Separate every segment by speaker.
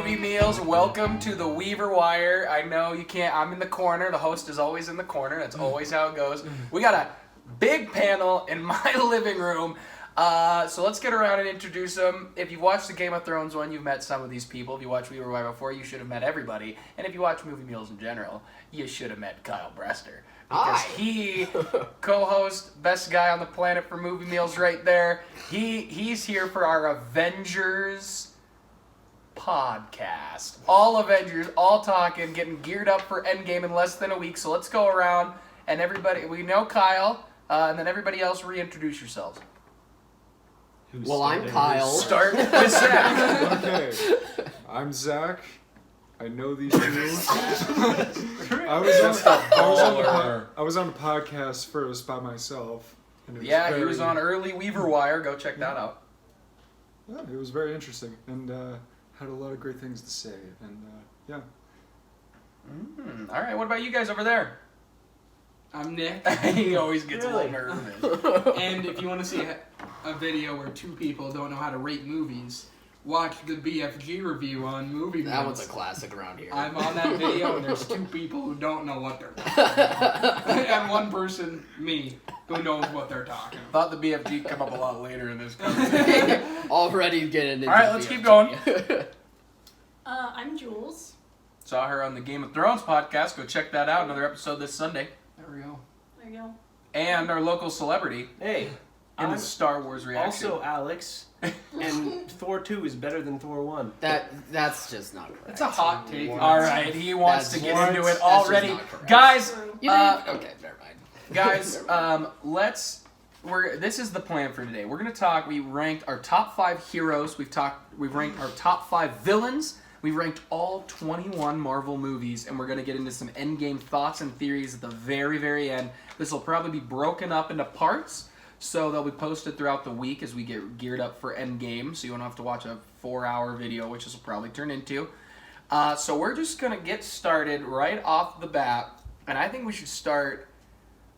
Speaker 1: Movie Meals. Welcome to the Weaver Wire. I know you can't, I'm in the corner. The host is always in the corner. That's always how it goes. We got a big panel in my living room. So let's get around and introduce them. If you've watched the Game of Thrones one, you've met some of these people. If you watched Weaver Wire before, you should have met everybody. And if you watch Movie Meals in general, you should have met Kyle Brester. Because he, co-host, best guy on the planet for Movie Meals right there. He's here for our Avengers podcast. All Avengers, all talking, getting geared up for Endgame in less than a week. So let's go around and everybody, we know Kyle, and then everybody else reintroduce yourselves.
Speaker 2: Well, I'm Kyle.
Speaker 1: Start with Zach.
Speaker 3: Okay, I'm Zach. I know these dudes. I was on a podcast first by myself. And
Speaker 1: He was on early Weaver Wire. Go check that out.
Speaker 3: Yeah, it was very interesting and had a lot of great things to say. And yeah.
Speaker 1: All right, what about you guys over there?
Speaker 4: I'm Nick.
Speaker 1: He always gets a little nervous.
Speaker 4: And if you want to see a video where two people don't know how to rate movies, watch the BFG review on Movie Meals.
Speaker 2: That one's a classic around here.
Speaker 4: I'm on that video, and there's two people who don't know what they're talking about. And one person, me, who knows what they're talking about.
Speaker 1: Thought the BFG come up a lot later in this conversation.
Speaker 2: Already getting into
Speaker 1: All right, let's keep going.
Speaker 5: I'm Jules.
Speaker 1: Saw her on the Game of Thrones podcast. Go check that out. Another episode this Sunday.
Speaker 4: There we go.
Speaker 5: There you go.
Speaker 1: And our local celebrity
Speaker 6: Hey,
Speaker 1: in the
Speaker 6: I'm
Speaker 1: Star Wars reaction.
Speaker 6: also Alex, and Thor 2 is better than Thor 1.
Speaker 2: That's just not correct.
Speaker 4: That's a hot take.
Speaker 1: All right, he wants to get into it
Speaker 2: That's
Speaker 1: already.
Speaker 2: just not correct.
Speaker 1: Guys,
Speaker 2: You didn't- okay, never mind.
Speaker 1: guys, this is the plan for today. We're gonna talk. We ranked our top 5 heroes. We've ranked our top 5 villains. We've ranked all 21 Marvel movies, and we're gonna get into some Endgame thoughts and theories at the very, very end. This will probably be broken up into parts, so they'll be posted throughout the week as we get geared up for Endgame. So you don't have to watch a 4-hour video, which this will probably turn into. So we're just gonna get started right off the bat, and I think we should start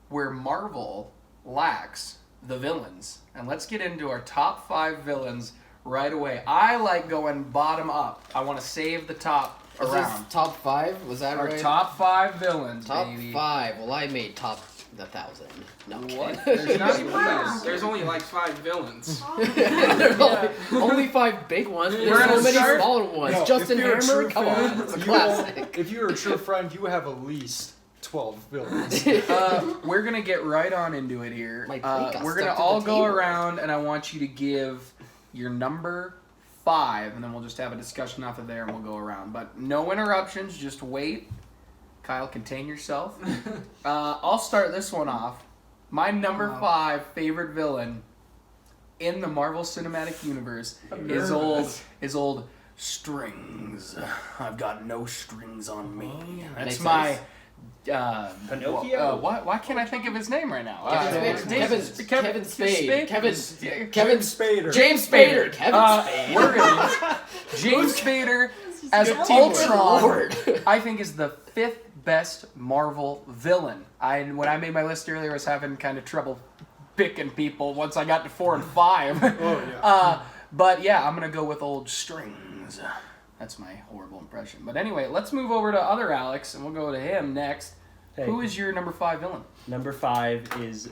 Speaker 1: where Marvel lacks the villains. And let's get into our top 5 villains right away. I like going bottom up. I want to save the top
Speaker 2: Was
Speaker 1: around.
Speaker 2: this top 5? Was that
Speaker 1: Our
Speaker 2: right?
Speaker 1: top 5 villains,
Speaker 2: Top
Speaker 1: baby.
Speaker 2: 5. Well, I made top 1,000. No, I'm
Speaker 1: What?
Speaker 2: kidding.
Speaker 1: There's not even that.
Speaker 4: There's only like 5 villains.
Speaker 2: There's only 5 big ones. There's
Speaker 1: We're
Speaker 2: so
Speaker 1: gonna
Speaker 2: many
Speaker 1: start-
Speaker 2: smaller ones.
Speaker 3: No,
Speaker 2: Justin
Speaker 3: if you're a
Speaker 2: Hammer,
Speaker 3: true
Speaker 2: come
Speaker 3: fan,
Speaker 2: on, it's a
Speaker 3: you
Speaker 2: classic.
Speaker 3: If you're a true friend, you have at least 12 villains.
Speaker 1: We're going to get right on into it here.
Speaker 2: My plate got
Speaker 1: We're going to
Speaker 2: stuck to
Speaker 1: all
Speaker 2: the
Speaker 1: go
Speaker 2: table.
Speaker 1: around, and I want you to give your number 5, and then we'll just have a discussion off of there, and we'll go around. But no interruptions, just wait. Kyle, contain yourself. I'll start this one off. My number 5 favorite villain in the Marvel Cinematic Universe is old Strings. I've got no strings on me. That's
Speaker 2: Makes
Speaker 1: my...
Speaker 2: sense.
Speaker 6: Pinocchio?
Speaker 1: Why can't I think of his name right now?
Speaker 2: Kevin Spade. Kevin
Speaker 3: Spader.
Speaker 2: James Spader. Kevin Spade.
Speaker 1: We're gonna James Spader as
Speaker 2: Good
Speaker 1: Ultron.
Speaker 2: Lord.
Speaker 1: I think is the 5th best Marvel villain. When I made my list earlier, I was having kind of trouble picking people once I got to 4 and 5.
Speaker 3: Oh, yeah.
Speaker 1: But yeah, I'm gonna go with old Strings. That's my horrible impression. But anyway, let's move over to other Alex, and we'll go to him next.
Speaker 6: Hey.
Speaker 1: Who is your number 5 villain?
Speaker 6: Number 5 is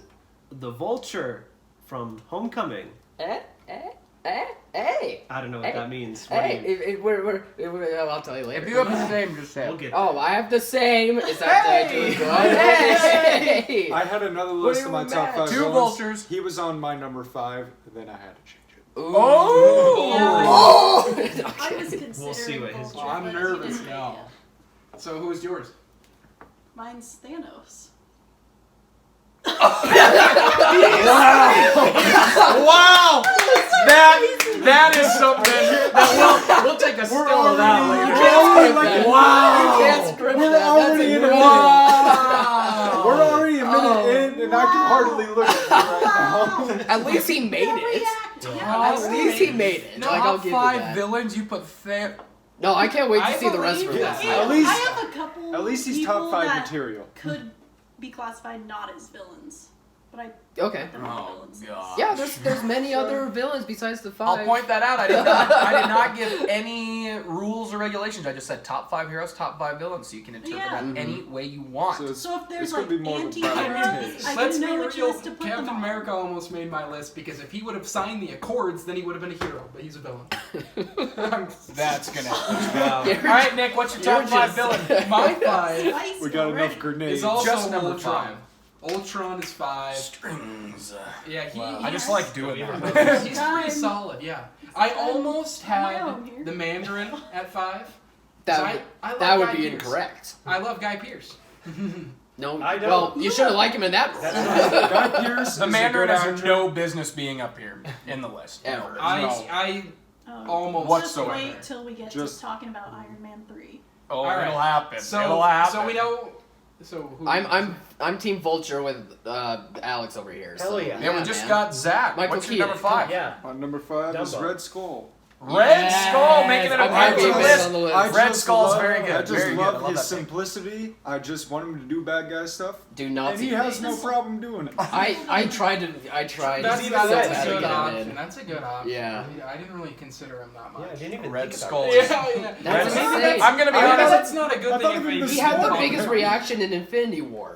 Speaker 6: the Vulture from Homecoming.
Speaker 2: Hey.
Speaker 6: I don't know what that means. What do you-
Speaker 2: I'll tell you later.
Speaker 1: If you have his name, just say
Speaker 6: We'll
Speaker 1: it.
Speaker 6: get
Speaker 2: Oh, I have the same. Is that doing good? Hey!
Speaker 3: I had another list
Speaker 6: are
Speaker 3: of my
Speaker 6: you
Speaker 3: top
Speaker 6: mad?
Speaker 3: 5
Speaker 1: 2
Speaker 3: villains.
Speaker 1: vultures.
Speaker 3: He was on my number 5, and then I had to change it.
Speaker 1: Oh!
Speaker 5: I was considering
Speaker 6: We'll see what his
Speaker 5: Vulture,
Speaker 4: I'm
Speaker 5: but you
Speaker 4: nervous
Speaker 5: didn't
Speaker 4: now.
Speaker 5: make it.
Speaker 4: So who's yours?
Speaker 5: Mine's Thanos.
Speaker 1: Wow! That is something that we'll take a still of that later. Wow!
Speaker 2: You can't script
Speaker 3: We're
Speaker 2: that.
Speaker 3: already
Speaker 2: That's
Speaker 3: in
Speaker 2: a
Speaker 3: a
Speaker 2: movie.
Speaker 1: Wow!
Speaker 3: We're already a minute in, and I can hardly look at you right now.
Speaker 2: At least he made it. At least he made it.
Speaker 1: No,
Speaker 2: Like, I'll
Speaker 1: top
Speaker 2: give you
Speaker 1: 5
Speaker 2: that.
Speaker 1: villains, you put
Speaker 2: No, I can't wait to
Speaker 4: I
Speaker 2: see the rest of
Speaker 4: believe
Speaker 2: this.
Speaker 4: it.
Speaker 3: At least-
Speaker 5: I have a couple.
Speaker 3: At least he's
Speaker 5: people
Speaker 3: top 5
Speaker 5: that
Speaker 3: material.
Speaker 5: could be classified not as villains, but I
Speaker 2: Okay.
Speaker 5: put them on the
Speaker 1: Oh,
Speaker 5: villains.
Speaker 1: God.
Speaker 2: Yeah, there's many other villains besides the 5.
Speaker 1: I'll point that out. I did not give any rules or regulations. I just said top 5 heroes, top 5 villains, so you can interpret
Speaker 5: Yeah.
Speaker 1: that any way you want.
Speaker 3: So it's,
Speaker 5: So if there's
Speaker 3: it's gonna
Speaker 5: like
Speaker 3: be more of a
Speaker 5: anti-heroes,
Speaker 3: balance.
Speaker 5: I
Speaker 4: Let's
Speaker 5: didn't
Speaker 4: be
Speaker 5: know which
Speaker 4: real.
Speaker 5: list to put them
Speaker 4: Captain
Speaker 5: on.
Speaker 4: America almost made my list because if he would have signed the Accords, then he would have been a hero. But he's a villain.
Speaker 1: That's gonna happen.
Speaker 6: Wow.
Speaker 1: All right, Nick, what's your top 5 villain?
Speaker 4: My 5
Speaker 5: Spicy
Speaker 3: We got
Speaker 5: already.
Speaker 3: enough grenades.
Speaker 4: is also
Speaker 1: Just number
Speaker 4: Ultron.
Speaker 1: 5.
Speaker 4: Ultron is 5.
Speaker 1: Strings.
Speaker 4: Yeah, he.
Speaker 1: I just like doing that.
Speaker 4: He's pretty solid. Yeah. I almost
Speaker 5: on my
Speaker 4: had
Speaker 5: own here.
Speaker 4: the Mandarin at 5.
Speaker 6: That
Speaker 4: So
Speaker 6: would,
Speaker 4: I love
Speaker 6: that would
Speaker 4: Guy
Speaker 6: be
Speaker 4: Pearce.
Speaker 6: incorrect.
Speaker 4: I love Guy Pearce.
Speaker 6: No,
Speaker 2: I don't.
Speaker 6: well, you shouldn't like him in that role.
Speaker 3: Guy Pearce
Speaker 1: The
Speaker 3: is
Speaker 1: Mandarin
Speaker 3: a good
Speaker 1: has
Speaker 3: actor.
Speaker 1: no business being up here in the list.
Speaker 6: Ever.
Speaker 1: No.
Speaker 4: I almost
Speaker 1: Whatsoever.
Speaker 5: Just wait till we get
Speaker 3: Just-
Speaker 5: to talking about Iron Man 3.
Speaker 1: Oh,
Speaker 4: All right.
Speaker 1: it'll happen.
Speaker 4: so
Speaker 1: It'll happen.
Speaker 4: so we know. So who,
Speaker 6: I'm Team Vulture with Alex over here.
Speaker 2: Hell
Speaker 6: so,
Speaker 2: yeah.
Speaker 1: Yeah, we just
Speaker 6: man.
Speaker 1: got Zach.
Speaker 6: Michael
Speaker 1: What's your number
Speaker 6: Keaton.
Speaker 1: 5?
Speaker 2: Yeah.
Speaker 3: My number 5 is
Speaker 2: Dumbo.
Speaker 3: Red Skull.
Speaker 1: Red Skull making it a
Speaker 6: I'm
Speaker 1: part
Speaker 6: happy
Speaker 1: of
Speaker 6: he
Speaker 1: the
Speaker 6: made it
Speaker 1: list.
Speaker 6: on the list.
Speaker 3: I
Speaker 1: Red
Speaker 3: just
Speaker 1: Skull's
Speaker 3: love-
Speaker 1: very good,
Speaker 3: I just
Speaker 1: very good. I
Speaker 3: love
Speaker 1: love
Speaker 3: his
Speaker 1: that pick.
Speaker 3: simplicity. I just want him to do bad guy stuff,
Speaker 6: Do not
Speaker 3: and
Speaker 6: see
Speaker 3: he has
Speaker 6: face.
Speaker 3: no problem doing it.
Speaker 6: I tried to.
Speaker 4: That's,
Speaker 6: so
Speaker 4: that's
Speaker 6: bad
Speaker 4: a
Speaker 6: to
Speaker 4: good
Speaker 6: get him
Speaker 4: option.
Speaker 6: in.
Speaker 4: That's a good option.
Speaker 6: Yeah.
Speaker 4: I didn't really consider him that
Speaker 2: Yeah, I
Speaker 4: much.
Speaker 2: didn't even
Speaker 1: Red
Speaker 2: think about
Speaker 1: Skull.
Speaker 2: it.
Speaker 4: Yeah.
Speaker 6: That's
Speaker 4: Maybe
Speaker 6: insane.
Speaker 1: I'm gonna be
Speaker 3: I
Speaker 4: Maybe
Speaker 1: honest.
Speaker 4: that's not a
Speaker 3: I
Speaker 4: good
Speaker 3: thought
Speaker 4: thing
Speaker 3: it
Speaker 4: if
Speaker 3: was
Speaker 4: he
Speaker 3: the
Speaker 6: He had the
Speaker 3: Skull.
Speaker 6: biggest reaction in Infinity War.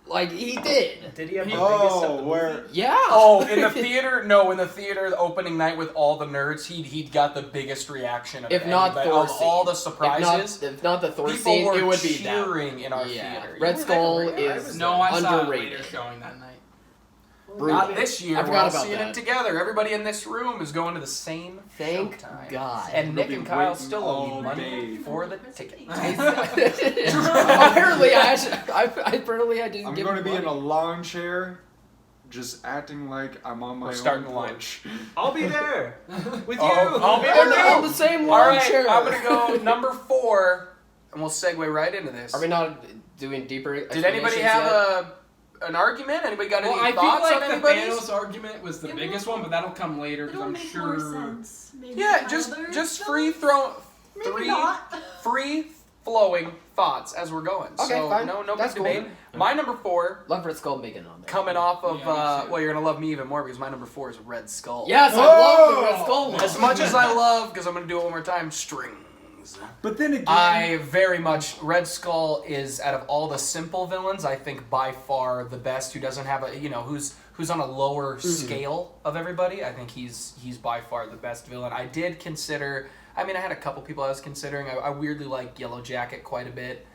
Speaker 6: Like he did.
Speaker 2: Did he have the
Speaker 3: Oh,
Speaker 2: biggest of the
Speaker 3: where-
Speaker 2: movie?
Speaker 6: Yeah.
Speaker 1: Oh, in the theater? No, in the theater, the opening night with all the nerds, he'd got the biggest reaction of
Speaker 6: If not
Speaker 1: anybody.
Speaker 6: Thor
Speaker 1: Of
Speaker 6: scene.
Speaker 1: all the surprises.
Speaker 6: If not the Thor
Speaker 1: People
Speaker 6: scene,
Speaker 1: were
Speaker 6: it would be that.
Speaker 1: cheering in our
Speaker 6: Yeah.
Speaker 1: theater.
Speaker 6: Red Skull
Speaker 2: I
Speaker 6: is
Speaker 2: was
Speaker 4: No, I saw it
Speaker 6: underrated.
Speaker 4: later showing that night.
Speaker 6: Brutal.
Speaker 1: Not this year.
Speaker 6: I
Speaker 1: We're
Speaker 6: forgot
Speaker 1: all
Speaker 6: about
Speaker 1: seeing
Speaker 6: that.
Speaker 1: it together. Everybody in this room is going to the same
Speaker 6: Thank
Speaker 1: showtime.
Speaker 6: God.
Speaker 1: And
Speaker 3: We'll
Speaker 1: Nick
Speaker 3: be
Speaker 1: and Kyle
Speaker 3: waiting
Speaker 1: still owe you
Speaker 3: all
Speaker 1: money
Speaker 3: day.
Speaker 1: for the ticket.
Speaker 6: Apparently, I didn't
Speaker 3: I'm
Speaker 6: give
Speaker 3: going to
Speaker 6: him
Speaker 3: be in a
Speaker 6: money.
Speaker 3: lawn chair, just acting like I'm on my
Speaker 1: We're
Speaker 3: own
Speaker 1: starting the line.
Speaker 3: porch.
Speaker 2: I'll be there with you.
Speaker 1: Oh, I'll be there
Speaker 6: On the,
Speaker 1: too.
Speaker 6: on the same
Speaker 1: All
Speaker 6: lawn
Speaker 1: right,
Speaker 6: chair.
Speaker 1: I'm gonna go number 4, and we'll segue right into this.
Speaker 6: Are we not doing deeper?
Speaker 1: Did anybody have an argument? Anybody got
Speaker 4: Well,
Speaker 1: any
Speaker 4: I
Speaker 1: thoughts
Speaker 4: feel
Speaker 1: on
Speaker 4: like the
Speaker 1: anybody's?
Speaker 4: Thanos argument was the
Speaker 5: It
Speaker 4: biggest
Speaker 5: will-
Speaker 4: one, but that'll come later because
Speaker 5: It'll
Speaker 4: I'm
Speaker 5: make more
Speaker 4: sure.
Speaker 5: sense. Maybe
Speaker 1: Yeah,
Speaker 5: Kyle,
Speaker 1: just
Speaker 5: there's
Speaker 1: free
Speaker 5: some-
Speaker 1: throw,
Speaker 5: Maybe
Speaker 1: three
Speaker 5: not.
Speaker 1: free flowing thoughts as we're going.
Speaker 6: Okay,
Speaker 1: so
Speaker 6: fine.
Speaker 1: no
Speaker 6: That's
Speaker 1: big
Speaker 6: cool.
Speaker 1: debate. My number 4,
Speaker 6: Love Red Skull making on there.
Speaker 1: coming off of
Speaker 4: Yeah, me too.
Speaker 1: well, you're gonna love me even more because my number 4 is Red Skull.
Speaker 6: Yes, I love the Red Skull one.
Speaker 1: As much as I love, because I'm gonna do it one more time, strings.
Speaker 3: But then again,
Speaker 1: I very much Red Skull is out of all the simple villains, I think by far the best. Who doesn't have a who's on a lower scale of everybody. I think he's by far the best villain. I did consider. I mean, I had a couple people I was considering. I weirdly like Yellow Jacket quite a bit.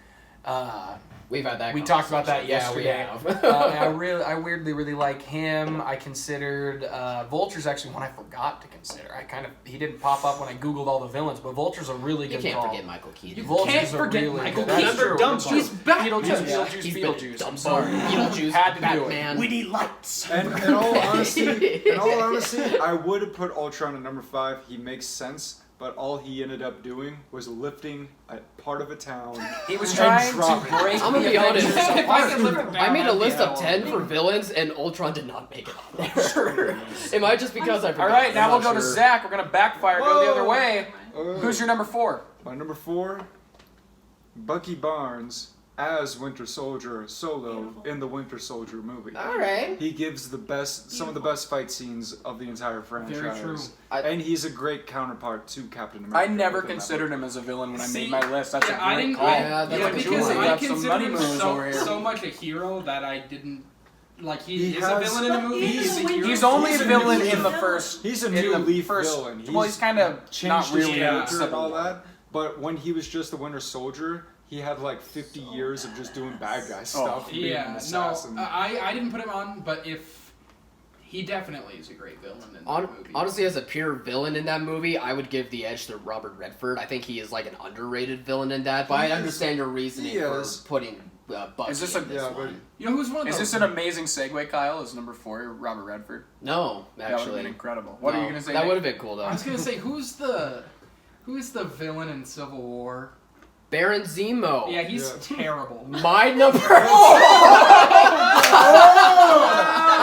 Speaker 6: We've had that.
Speaker 1: We talked about that
Speaker 6: conversation.
Speaker 1: yesterday.
Speaker 6: Yeah, we have.
Speaker 1: I weirdly really like him. I considered Vulture's actually one I forgot to consider. He didn't pop up when I googled all the villains, but Vulture's a really
Speaker 6: You
Speaker 1: good
Speaker 6: can't
Speaker 1: call.
Speaker 6: forget Michael Keaton.
Speaker 1: Vulture's
Speaker 4: Can't
Speaker 1: a
Speaker 4: forget
Speaker 1: really
Speaker 4: Michael
Speaker 1: good- That's
Speaker 2: Keaton.
Speaker 1: true.
Speaker 2: Dumbo.
Speaker 4: He's back.
Speaker 1: Beetlejuice,
Speaker 6: He's
Speaker 1: Beetlejuice.
Speaker 6: been
Speaker 1: I'm sorry.
Speaker 6: Beetlejuice,
Speaker 1: Had to do it.
Speaker 6: Batman.
Speaker 2: We need lights.
Speaker 3: and in all honesty, I would have put Ultron at number 5. He makes sense, but all he ended up doing was lifting a part of a town.
Speaker 1: He was
Speaker 3: And
Speaker 1: trying
Speaker 3: drop
Speaker 1: to
Speaker 3: it.
Speaker 1: break
Speaker 6: I'm gonna
Speaker 1: the
Speaker 6: be honest.
Speaker 1: Avengers
Speaker 4: If I
Speaker 1: apart.
Speaker 4: could lift it down,
Speaker 6: I made a
Speaker 4: that'd be
Speaker 6: list of
Speaker 4: all.
Speaker 6: 10 for villains, and Ultron did not make it on there. It might just because I
Speaker 1: All
Speaker 6: forgot.
Speaker 1: right, now
Speaker 6: I'm
Speaker 1: we'll
Speaker 6: not
Speaker 1: go to
Speaker 6: sure.
Speaker 1: Zach. We're gonna backfire, go the other
Speaker 3: Whoa.
Speaker 1: way. Who's your number 4?
Speaker 3: My number 4, Bucky Barnes as Winter Soldier solo
Speaker 5: Beautiful.
Speaker 3: in the Winter Soldier movie.
Speaker 6: All right.
Speaker 3: He gives some of the best fight scenes of the entire franchise.
Speaker 4: Very true.
Speaker 3: And he's a great counterpart to Captain
Speaker 1: I
Speaker 3: America.
Speaker 1: never
Speaker 3: within that
Speaker 1: considered
Speaker 3: movie.
Speaker 1: him as a villain when I
Speaker 4: See,
Speaker 1: made my list. That's
Speaker 4: yeah,
Speaker 1: a
Speaker 4: I
Speaker 1: great
Speaker 4: didn't.
Speaker 1: call.
Speaker 6: Yeah, that's
Speaker 4: Yeah,
Speaker 6: a
Speaker 4: because
Speaker 6: Julie.
Speaker 4: I
Speaker 1: Got some
Speaker 4: consider
Speaker 1: money
Speaker 4: him
Speaker 1: moves over here.
Speaker 4: so much a hero that I didn't. Like
Speaker 3: He
Speaker 4: he is a
Speaker 3: has-
Speaker 4: villain in the
Speaker 5: But
Speaker 4: movie.
Speaker 5: he's
Speaker 4: He's a
Speaker 5: a
Speaker 4: hero.
Speaker 1: He's only
Speaker 3: He's
Speaker 1: a
Speaker 3: a
Speaker 1: villain
Speaker 3: new
Speaker 1: in the
Speaker 5: villain.
Speaker 1: first.
Speaker 3: He's a
Speaker 1: in
Speaker 3: new
Speaker 1: the
Speaker 3: leaf
Speaker 1: first,
Speaker 3: villain.
Speaker 1: Well, he's kind of
Speaker 3: changed
Speaker 1: not
Speaker 3: his
Speaker 1: really
Speaker 4: Yeah.
Speaker 3: character and
Speaker 1: Civil
Speaker 3: all
Speaker 1: War.
Speaker 3: that. But when he was just the Winter Soldier, he had like 50 years of just doing bad guy stuff. and being an
Speaker 4: Yeah, no,
Speaker 3: assassin.
Speaker 4: I didn't put him on, but if he definitely is a great villain in the movie.
Speaker 6: Honestly, as a pure villain in that movie, I would give the edge to Robert Redford. I think he is like an underrated villain in that, but I
Speaker 3: He is-
Speaker 6: understand your reasoning
Speaker 3: he
Speaker 6: for
Speaker 3: is.
Speaker 6: putting Bucky
Speaker 1: Is this a-
Speaker 6: in this
Speaker 3: yeah, but-
Speaker 6: one.
Speaker 4: You know who's one of
Speaker 1: Is
Speaker 4: those?
Speaker 1: this an amazing segue, Kyle? Is number 4 Robert Redford?
Speaker 6: No,
Speaker 1: That would have
Speaker 6: actually.
Speaker 1: been incredible. What are you
Speaker 6: No,
Speaker 1: gonna say?
Speaker 6: That
Speaker 1: Nick?
Speaker 6: would have been cool,
Speaker 4: I
Speaker 6: though.
Speaker 4: was gonna say who's the villain in Civil War?
Speaker 6: Baron Zemo.
Speaker 4: Yeah, he's
Speaker 3: Yeah.
Speaker 4: terrible.
Speaker 6: My number.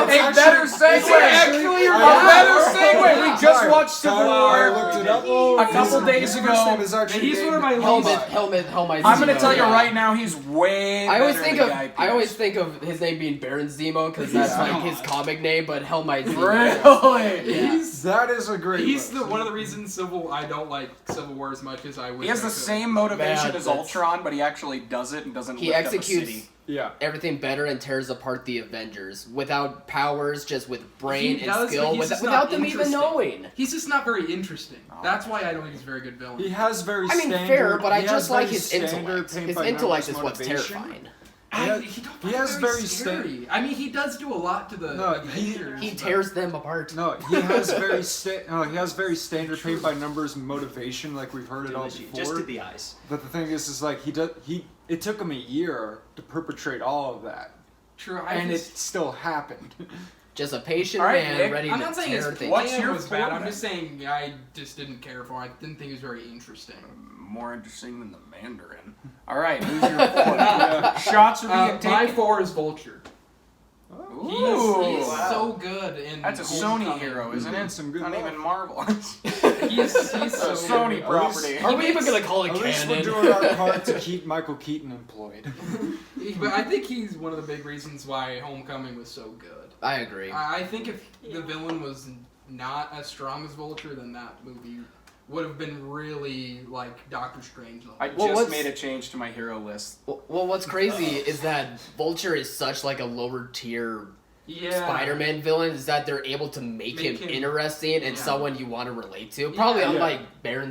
Speaker 1: Hey, better segue.
Speaker 3: actually
Speaker 1: A better segue. We just watched Civil
Speaker 3: I
Speaker 1: War
Speaker 3: looked it up.
Speaker 1: a couple days
Speaker 3: His
Speaker 1: ago.
Speaker 3: first name is actually
Speaker 4: He's one of
Speaker 3: named-
Speaker 4: my
Speaker 6: Helmet.
Speaker 1: I'm gonna tell you
Speaker 6: yeah.
Speaker 1: right now, he's way.
Speaker 6: I always
Speaker 1: better
Speaker 6: think
Speaker 1: than
Speaker 6: of
Speaker 1: Guy Pearce.
Speaker 6: I always think of his name being Baron Zemo because that's
Speaker 1: Yeah.
Speaker 6: like his comic name, but Helmite Zemo.
Speaker 1: Really?
Speaker 6: Yeah.
Speaker 3: That is a great.
Speaker 4: He's
Speaker 3: list.
Speaker 4: one of the reasons I don't like Civil War as much as I wish.
Speaker 1: He has
Speaker 4: I
Speaker 1: the
Speaker 4: could.
Speaker 1: same motivation
Speaker 6: Man,
Speaker 1: as
Speaker 6: that's-
Speaker 1: Ultron, but he actually does it and doesn't.
Speaker 6: He
Speaker 1: lift up a
Speaker 6: executes
Speaker 1: city.
Speaker 3: Yeah.
Speaker 6: everything better and tears apart the Avengers without powers, just with brain
Speaker 4: He
Speaker 6: and
Speaker 4: does,
Speaker 6: skill,
Speaker 4: but he's just
Speaker 6: without
Speaker 4: not
Speaker 6: them even
Speaker 4: interesting.
Speaker 6: knowing.
Speaker 4: He's just not very interesting. That's why I don't think he's a very good villain.
Speaker 3: He has very.
Speaker 6: I mean,
Speaker 3: standard,
Speaker 6: fair, but I
Speaker 3: he
Speaker 6: just
Speaker 3: has
Speaker 6: like
Speaker 3: very
Speaker 6: his
Speaker 3: standard
Speaker 6: intellect.
Speaker 3: paint
Speaker 6: His
Speaker 3: by
Speaker 6: intellect
Speaker 3: numbers
Speaker 6: is what's
Speaker 3: motivation.
Speaker 6: terrifying.
Speaker 3: He has very
Speaker 4: scary. I mean, he does do a lot to the
Speaker 3: No,
Speaker 4: Avengers.
Speaker 6: He
Speaker 4: but-
Speaker 6: tears them apart.
Speaker 3: No, he has very standard paint by numbers motivation, like we've heard it all before.
Speaker 7: Just to the eyes.
Speaker 3: But the thing is like it took him a year to perpetrate all of that,
Speaker 4: True,
Speaker 3: and it still happened.
Speaker 6: Just a patient
Speaker 1: All right,
Speaker 6: man
Speaker 1: Nick,
Speaker 6: ready
Speaker 4: I'm
Speaker 6: to
Speaker 4: not saying
Speaker 6: tear
Speaker 4: his
Speaker 6: things.
Speaker 1: What's
Speaker 4: plan
Speaker 1: your
Speaker 4: was bad.
Speaker 1: point
Speaker 4: I'm
Speaker 1: then?
Speaker 4: just saying I just didn't care for it. I didn't think he was very interesting.
Speaker 1: More interesting than the Mandarin. All right, who's your four? Shots are being
Speaker 4: My
Speaker 1: taken.
Speaker 4: 4 is Vulture.
Speaker 1: Ooh,
Speaker 4: He's so good in.
Speaker 1: that's a Sony
Speaker 4: Homecoming.
Speaker 1: hero, isn't it?
Speaker 3: Some good
Speaker 1: Not
Speaker 3: luck.
Speaker 1: even Marvel.
Speaker 4: He's
Speaker 1: a
Speaker 4: so
Speaker 1: Sony
Speaker 4: good.
Speaker 1: property.
Speaker 6: Are we even gonna call it
Speaker 3: At least we're
Speaker 6: canon?
Speaker 3: doing our part to keep Michael Keaton employed.
Speaker 4: But I think he's one of the big reasons why Homecoming was so good.
Speaker 6: I agree.
Speaker 4: I think if the villain was not as strong as Vulture, then that movie would have been really like Doctor Strange.
Speaker 1: I
Speaker 6: Well,
Speaker 1: just
Speaker 6: what's-
Speaker 1: made a change to my hero list.
Speaker 6: Well, what's crazy is that Vulture is such like a lower tier
Speaker 4: Yeah.
Speaker 6: Spider-Man villain is that they're able to make him interesting and
Speaker 4: Yeah.
Speaker 6: someone you want to relate to. Probably
Speaker 4: Yeah.
Speaker 6: unlike Baron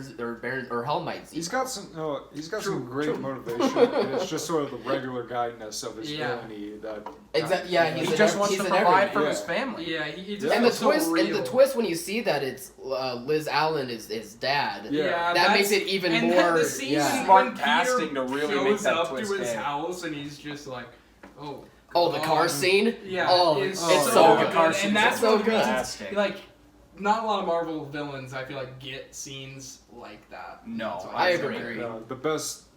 Speaker 6: or Helmite.
Speaker 3: He's got some
Speaker 4: True,
Speaker 3: great
Speaker 4: true.
Speaker 3: motivation, and it's just sort of the regular guyness of his
Speaker 4: Yeah.
Speaker 3: villainy that.
Speaker 6: Exactly. Yeah,
Speaker 1: He
Speaker 6: he's
Speaker 1: just
Speaker 6: an,
Speaker 1: wants
Speaker 6: he's
Speaker 1: to
Speaker 6: an
Speaker 1: provide
Speaker 6: everyman.
Speaker 1: for his family.
Speaker 4: Yeah, he just
Speaker 6: And the
Speaker 4: feels so
Speaker 6: twist, and the
Speaker 4: real.
Speaker 6: twist when you see that it's Liz Allen is his dad.
Speaker 3: Yeah.
Speaker 6: That makes it even
Speaker 4: and
Speaker 6: more.
Speaker 4: The scene
Speaker 6: Yeah.
Speaker 1: Smart
Speaker 4: when
Speaker 1: casting
Speaker 4: Peter
Speaker 1: to really
Speaker 4: goes
Speaker 1: make that
Speaker 4: up
Speaker 1: twist
Speaker 4: to his
Speaker 1: hit.
Speaker 4: house and he's just like, oh.
Speaker 6: Oh, the car
Speaker 4: God.
Speaker 6: scene.
Speaker 4: Yeah.
Speaker 6: Oh,
Speaker 4: it's
Speaker 6: it's
Speaker 3: so
Speaker 6: good.
Speaker 3: good.
Speaker 1: Car scenes
Speaker 4: And that's
Speaker 6: are so
Speaker 4: one of the reasons,
Speaker 1: fantastic.
Speaker 4: like, not a lot of Marvel villains, I feel like, get scenes like that.
Speaker 1: No,
Speaker 4: That's why
Speaker 6: I
Speaker 4: it's so
Speaker 6: agree.
Speaker 4: great.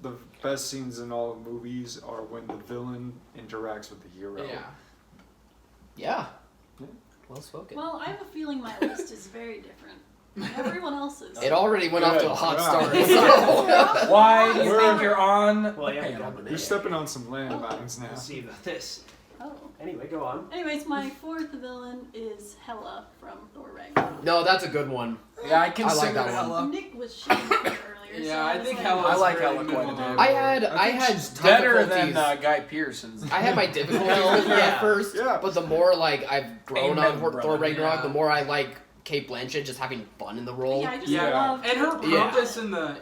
Speaker 3: The best scenes in all movies are when the villain interacts with the hero.
Speaker 4: Yeah.
Speaker 6: Yeah. Well spoken.
Speaker 5: Well, I have a feeling my list is very different than everyone else's.
Speaker 6: It already went off to a hot
Speaker 3: Good.
Speaker 6: start.
Speaker 3: Wow.
Speaker 6: So.
Speaker 1: Why do you
Speaker 3: We're-
Speaker 1: think you're on the
Speaker 7: Well, yeah,
Speaker 1: panel
Speaker 7: we got-
Speaker 3: You're stepping on some landmines now.
Speaker 7: Let's see about this.
Speaker 5: Oh.
Speaker 7: Anyway, go on.
Speaker 5: Anyways, my fourth villain is Hela from Thor Ragnarok.
Speaker 6: No, that's a good one.
Speaker 1: Yeah, I consider
Speaker 6: that one.
Speaker 1: Hela.
Speaker 5: Nick was shitting on it earlier.
Speaker 4: Yeah,
Speaker 5: so
Speaker 4: I
Speaker 5: was
Speaker 4: think
Speaker 5: like,
Speaker 4: Hela's
Speaker 1: I like
Speaker 4: very
Speaker 1: Hela quite a
Speaker 4: middle.
Speaker 1: bit.
Speaker 6: I had
Speaker 1: Better
Speaker 6: difficulties.
Speaker 1: than Guy Pearson's.
Speaker 6: I had my difficulties with her
Speaker 7: Yeah.
Speaker 6: at first,
Speaker 3: Yeah.
Speaker 6: but the more like I've grown
Speaker 1: Amen,
Speaker 6: on Thor
Speaker 1: brother.
Speaker 6: Ragnarok,
Speaker 4: Yeah.
Speaker 6: the more I like Kate Blanchett just having fun in the role.
Speaker 5: Yeah, I just
Speaker 4: Yeah.
Speaker 5: love
Speaker 4: And her
Speaker 6: Yeah.
Speaker 4: purpose in the,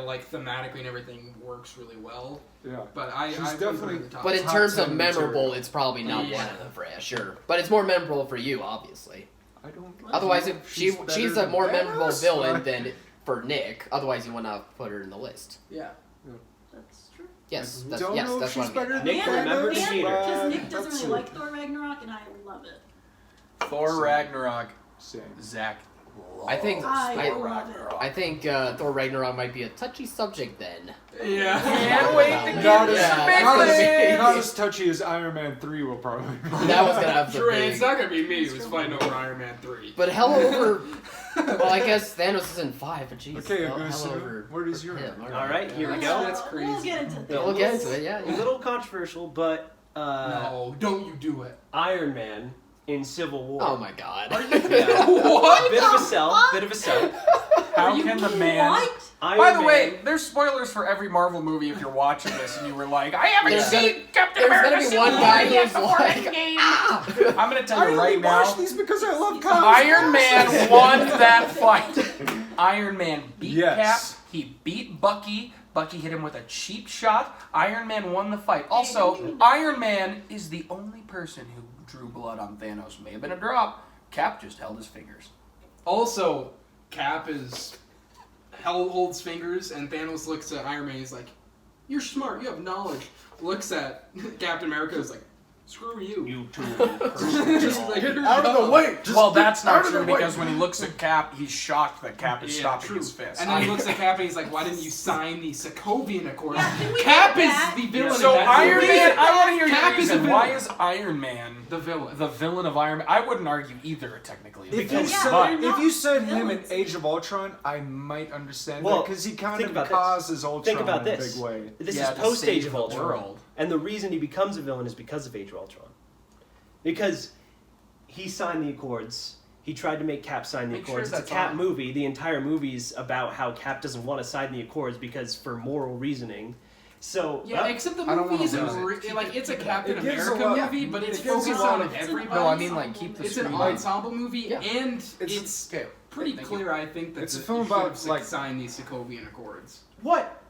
Speaker 4: like, thematically and everything works really well.
Speaker 3: Yeah.
Speaker 4: But I
Speaker 3: She's
Speaker 4: put her
Speaker 3: definitely-
Speaker 4: in the top.
Speaker 6: But in
Speaker 3: Top
Speaker 6: terms of
Speaker 3: 10
Speaker 6: memorable,
Speaker 3: material.
Speaker 6: it's probably not
Speaker 4: Yeah.
Speaker 6: one of them for you, sure. But it's more memorable for you, obviously.
Speaker 3: I don't.
Speaker 6: Otherwise, if she's
Speaker 3: better
Speaker 6: a
Speaker 3: than
Speaker 6: more
Speaker 3: Thanos,
Speaker 6: memorable
Speaker 3: or-
Speaker 6: villain than for Nick. Otherwise, you wouldn't have put her in the list.
Speaker 4: yeah.
Speaker 5: That's true.
Speaker 6: Yes,
Speaker 3: I
Speaker 6: that's
Speaker 3: don't know if
Speaker 6: that's what
Speaker 3: she's
Speaker 6: I'm getting
Speaker 3: better
Speaker 6: at.
Speaker 3: than
Speaker 7: Nick,
Speaker 3: Thanos,
Speaker 7: remember to hate her.
Speaker 5: Because Nick
Speaker 3: but
Speaker 5: doesn't
Speaker 3: that's
Speaker 5: really
Speaker 3: it.
Speaker 5: like Thor Ragnarok, and I love it.
Speaker 1: Thor Ragnarok.
Speaker 3: Same.
Speaker 1: Zach.
Speaker 6: I think
Speaker 5: I
Speaker 6: I,
Speaker 5: love it.
Speaker 6: I think Thor Ragnarok might be a touchy subject then.
Speaker 4: Yeah.
Speaker 1: Can't wait to get
Speaker 3: Not
Speaker 1: this
Speaker 3: as,
Speaker 6: Yeah.
Speaker 3: not, as,
Speaker 1: big
Speaker 3: not as touchy as Iron Man 3 will probably be.
Speaker 6: That was gonna have the
Speaker 4: Sure, it's
Speaker 6: big.
Speaker 4: not gonna be me who's fighting over Iron Man 3.
Speaker 6: But hell over. Well, I guess Thanos is in 5, but jeez.
Speaker 3: Okay,
Speaker 6: hell
Speaker 3: Augusto,
Speaker 6: over.
Speaker 3: what is your
Speaker 6: him.
Speaker 7: All right, here we go.
Speaker 4: That's crazy.
Speaker 5: We'll get into
Speaker 7: Yeah,
Speaker 5: that.
Speaker 6: We'll get into it, yeah.
Speaker 7: A little controversial, but
Speaker 4: No, don't you do it.
Speaker 7: Iron Man in Civil War.
Speaker 6: Oh my god.
Speaker 7: Yeah.
Speaker 4: What?
Speaker 7: Bit of a sell. Bit of a sell.
Speaker 1: How can the man?
Speaker 5: What?
Speaker 7: Iron
Speaker 1: By the
Speaker 7: Man,
Speaker 1: way, there's spoilers for every Marvel movie if you're watching this and you were like, I haven't
Speaker 6: There's
Speaker 1: seen
Speaker 6: gonna-
Speaker 1: Captain
Speaker 6: there's gonna
Speaker 1: America
Speaker 6: be
Speaker 1: Civil
Speaker 6: one
Speaker 1: War
Speaker 6: guy
Speaker 1: yet
Speaker 6: who's
Speaker 1: before
Speaker 6: like,
Speaker 1: Endgame. I'm gonna tell
Speaker 3: I
Speaker 1: you
Speaker 3: only
Speaker 1: right now,
Speaker 3: watch these because I love comics.
Speaker 1: Iron Man won that fight. Iron Man beat
Speaker 3: Yes.
Speaker 1: Cap. He beat Bucky. Bucky hit him with a cheap shot. Iron Man won the fight. Also, Iron Man is the only person who drew blood on Thanos. May have been a drop. Cap just held his fingers.
Speaker 4: Also, Cap holds fingers, and Thanos looks at Iron Man. He's like, "You're smart. You have knowledge." Looks at Captain America. Is like, Screw you.
Speaker 7: You too.
Speaker 4: Just like,
Speaker 3: Out of the way!
Speaker 1: Well, that's not
Speaker 3: out of
Speaker 1: true
Speaker 3: the way.
Speaker 1: because when he looks at Cap, he's shocked that Cap is
Speaker 4: Yeah,
Speaker 1: stopping
Speaker 4: true.
Speaker 1: his fist.
Speaker 4: And then he looks at Cap and he's like, why didn't you sign the Sokovian Accords?
Speaker 5: Yeah, can we
Speaker 4: Cap
Speaker 5: get
Speaker 4: is
Speaker 5: that?
Speaker 4: the villain
Speaker 1: So
Speaker 4: in that
Speaker 1: Iron
Speaker 4: movie.
Speaker 1: Man, I want to hear
Speaker 4: Cap
Speaker 1: your
Speaker 4: is a
Speaker 1: reason.
Speaker 4: villain.
Speaker 1: Why is Iron Man
Speaker 4: The villain.
Speaker 1: the villain of Iron Man? I wouldn't argue either, technically.
Speaker 3: If you,
Speaker 1: because-
Speaker 5: Yeah,
Speaker 3: said,
Speaker 1: but-
Speaker 5: they're
Speaker 3: if you said him in
Speaker 5: villains.
Speaker 3: Age of Ultron, I might understand
Speaker 7: Well,
Speaker 3: because he kind
Speaker 7: think
Speaker 3: of
Speaker 7: about this.
Speaker 3: causes Ultron
Speaker 7: Think about
Speaker 3: in a
Speaker 7: this.
Speaker 3: big way.
Speaker 7: This
Speaker 1: Yeah,
Speaker 7: is
Speaker 1: to
Speaker 7: post
Speaker 1: save
Speaker 7: Age of
Speaker 1: the
Speaker 7: Ultron.
Speaker 1: world.
Speaker 7: And the reason he becomes a villain is because of Age of Ultron. Because he signed the Accords. He tried to make Cap sign the
Speaker 1: Make sure
Speaker 7: Accords. It's a
Speaker 1: that's
Speaker 7: Cap
Speaker 1: on.
Speaker 7: movie. The entire movie's about how Cap doesn't want to sign the Accords because for moral reasoning. So
Speaker 4: Yeah, except the
Speaker 1: I don't
Speaker 4: movie
Speaker 1: wanna
Speaker 4: isn't
Speaker 1: lose it.
Speaker 4: like it's a Captain
Speaker 3: It gives a
Speaker 4: America
Speaker 3: lot-
Speaker 4: movie, but it's
Speaker 3: it gives a
Speaker 4: focused
Speaker 3: lot
Speaker 4: on
Speaker 3: of-
Speaker 4: everybody.
Speaker 1: No, I mean like keep the
Speaker 4: it's an
Speaker 1: screen.
Speaker 4: ensemble movie,
Speaker 1: Yeah.
Speaker 4: and it's
Speaker 1: Okay.
Speaker 4: pretty
Speaker 1: Thank you.
Speaker 4: clear, I think, that
Speaker 3: It's a
Speaker 4: the-
Speaker 3: film
Speaker 4: you should
Speaker 3: about,
Speaker 4: have
Speaker 3: like-
Speaker 4: signed these Sokovian Accords.
Speaker 7: what?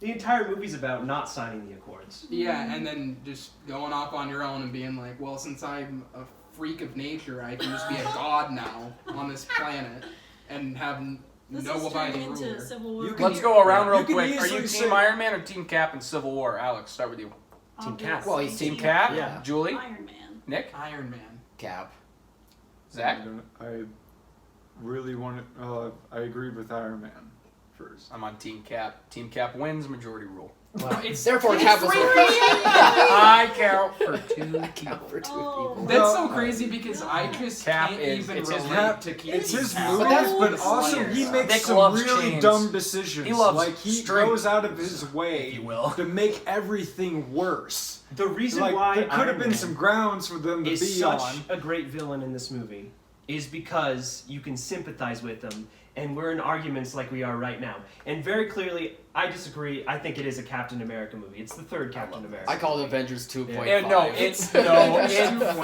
Speaker 7: The entire movie's about not signing the Accords.
Speaker 4: Yeah, and then just going off on your own and being like, well, since I'm a freak of nature, I can just be a god now on this planet and have
Speaker 5: This
Speaker 4: no
Speaker 5: is
Speaker 4: abiding
Speaker 5: turning into
Speaker 4: ruler.
Speaker 5: Civil War.
Speaker 3: You can-
Speaker 1: Let's go around real
Speaker 3: You can
Speaker 1: quick. Are
Speaker 3: easily
Speaker 1: you
Speaker 3: say-
Speaker 1: Team Iron Man or Team Cap in Civil War? Alex, start with you.
Speaker 7: Team Cap.
Speaker 5: Obviously
Speaker 6: Well, he's
Speaker 1: Team Cap?
Speaker 7: Yeah.
Speaker 1: Julie?
Speaker 5: Iron Man.
Speaker 1: Nick?
Speaker 4: Iron Man.
Speaker 6: Cap.
Speaker 1: Zach?
Speaker 3: I really want to. I agreed with Iron Man first.
Speaker 1: I'm on Team Cap. Team Cap wins, majority rule.
Speaker 6: Well,
Speaker 4: It's-
Speaker 6: therefore,
Speaker 4: it's
Speaker 6: Cap was
Speaker 1: I count for two
Speaker 6: Cap
Speaker 1: people.
Speaker 6: for two
Speaker 5: Oh.
Speaker 6: people.
Speaker 4: That's so crazy because I just
Speaker 1: Cap
Speaker 4: can't
Speaker 1: is-
Speaker 4: even
Speaker 1: it's his
Speaker 4: relate
Speaker 3: Cap-
Speaker 4: to keep
Speaker 3: It's his
Speaker 4: Cap.
Speaker 3: movie,
Speaker 6: that's-
Speaker 3: but also he
Speaker 1: Nick
Speaker 3: makes some
Speaker 1: loves
Speaker 3: really
Speaker 1: chains.
Speaker 3: dumb decisions.
Speaker 1: He loves
Speaker 3: like he
Speaker 1: strings,
Speaker 3: goes out of his way
Speaker 1: if you will.
Speaker 3: to make everything worse.
Speaker 7: The reason
Speaker 3: Like
Speaker 7: why
Speaker 3: there could have
Speaker 7: Iron
Speaker 3: been
Speaker 7: Man
Speaker 3: some grounds for them to
Speaker 7: is
Speaker 3: be
Speaker 7: such
Speaker 3: on.
Speaker 7: a great villain in this movie is because you can sympathize with them, and we're in arguments like we are right now. And very clearly, I disagree. I think it is a Captain America movie. It's the third Captain America.
Speaker 6: I call it Avengers 2.5.
Speaker 1: And no, it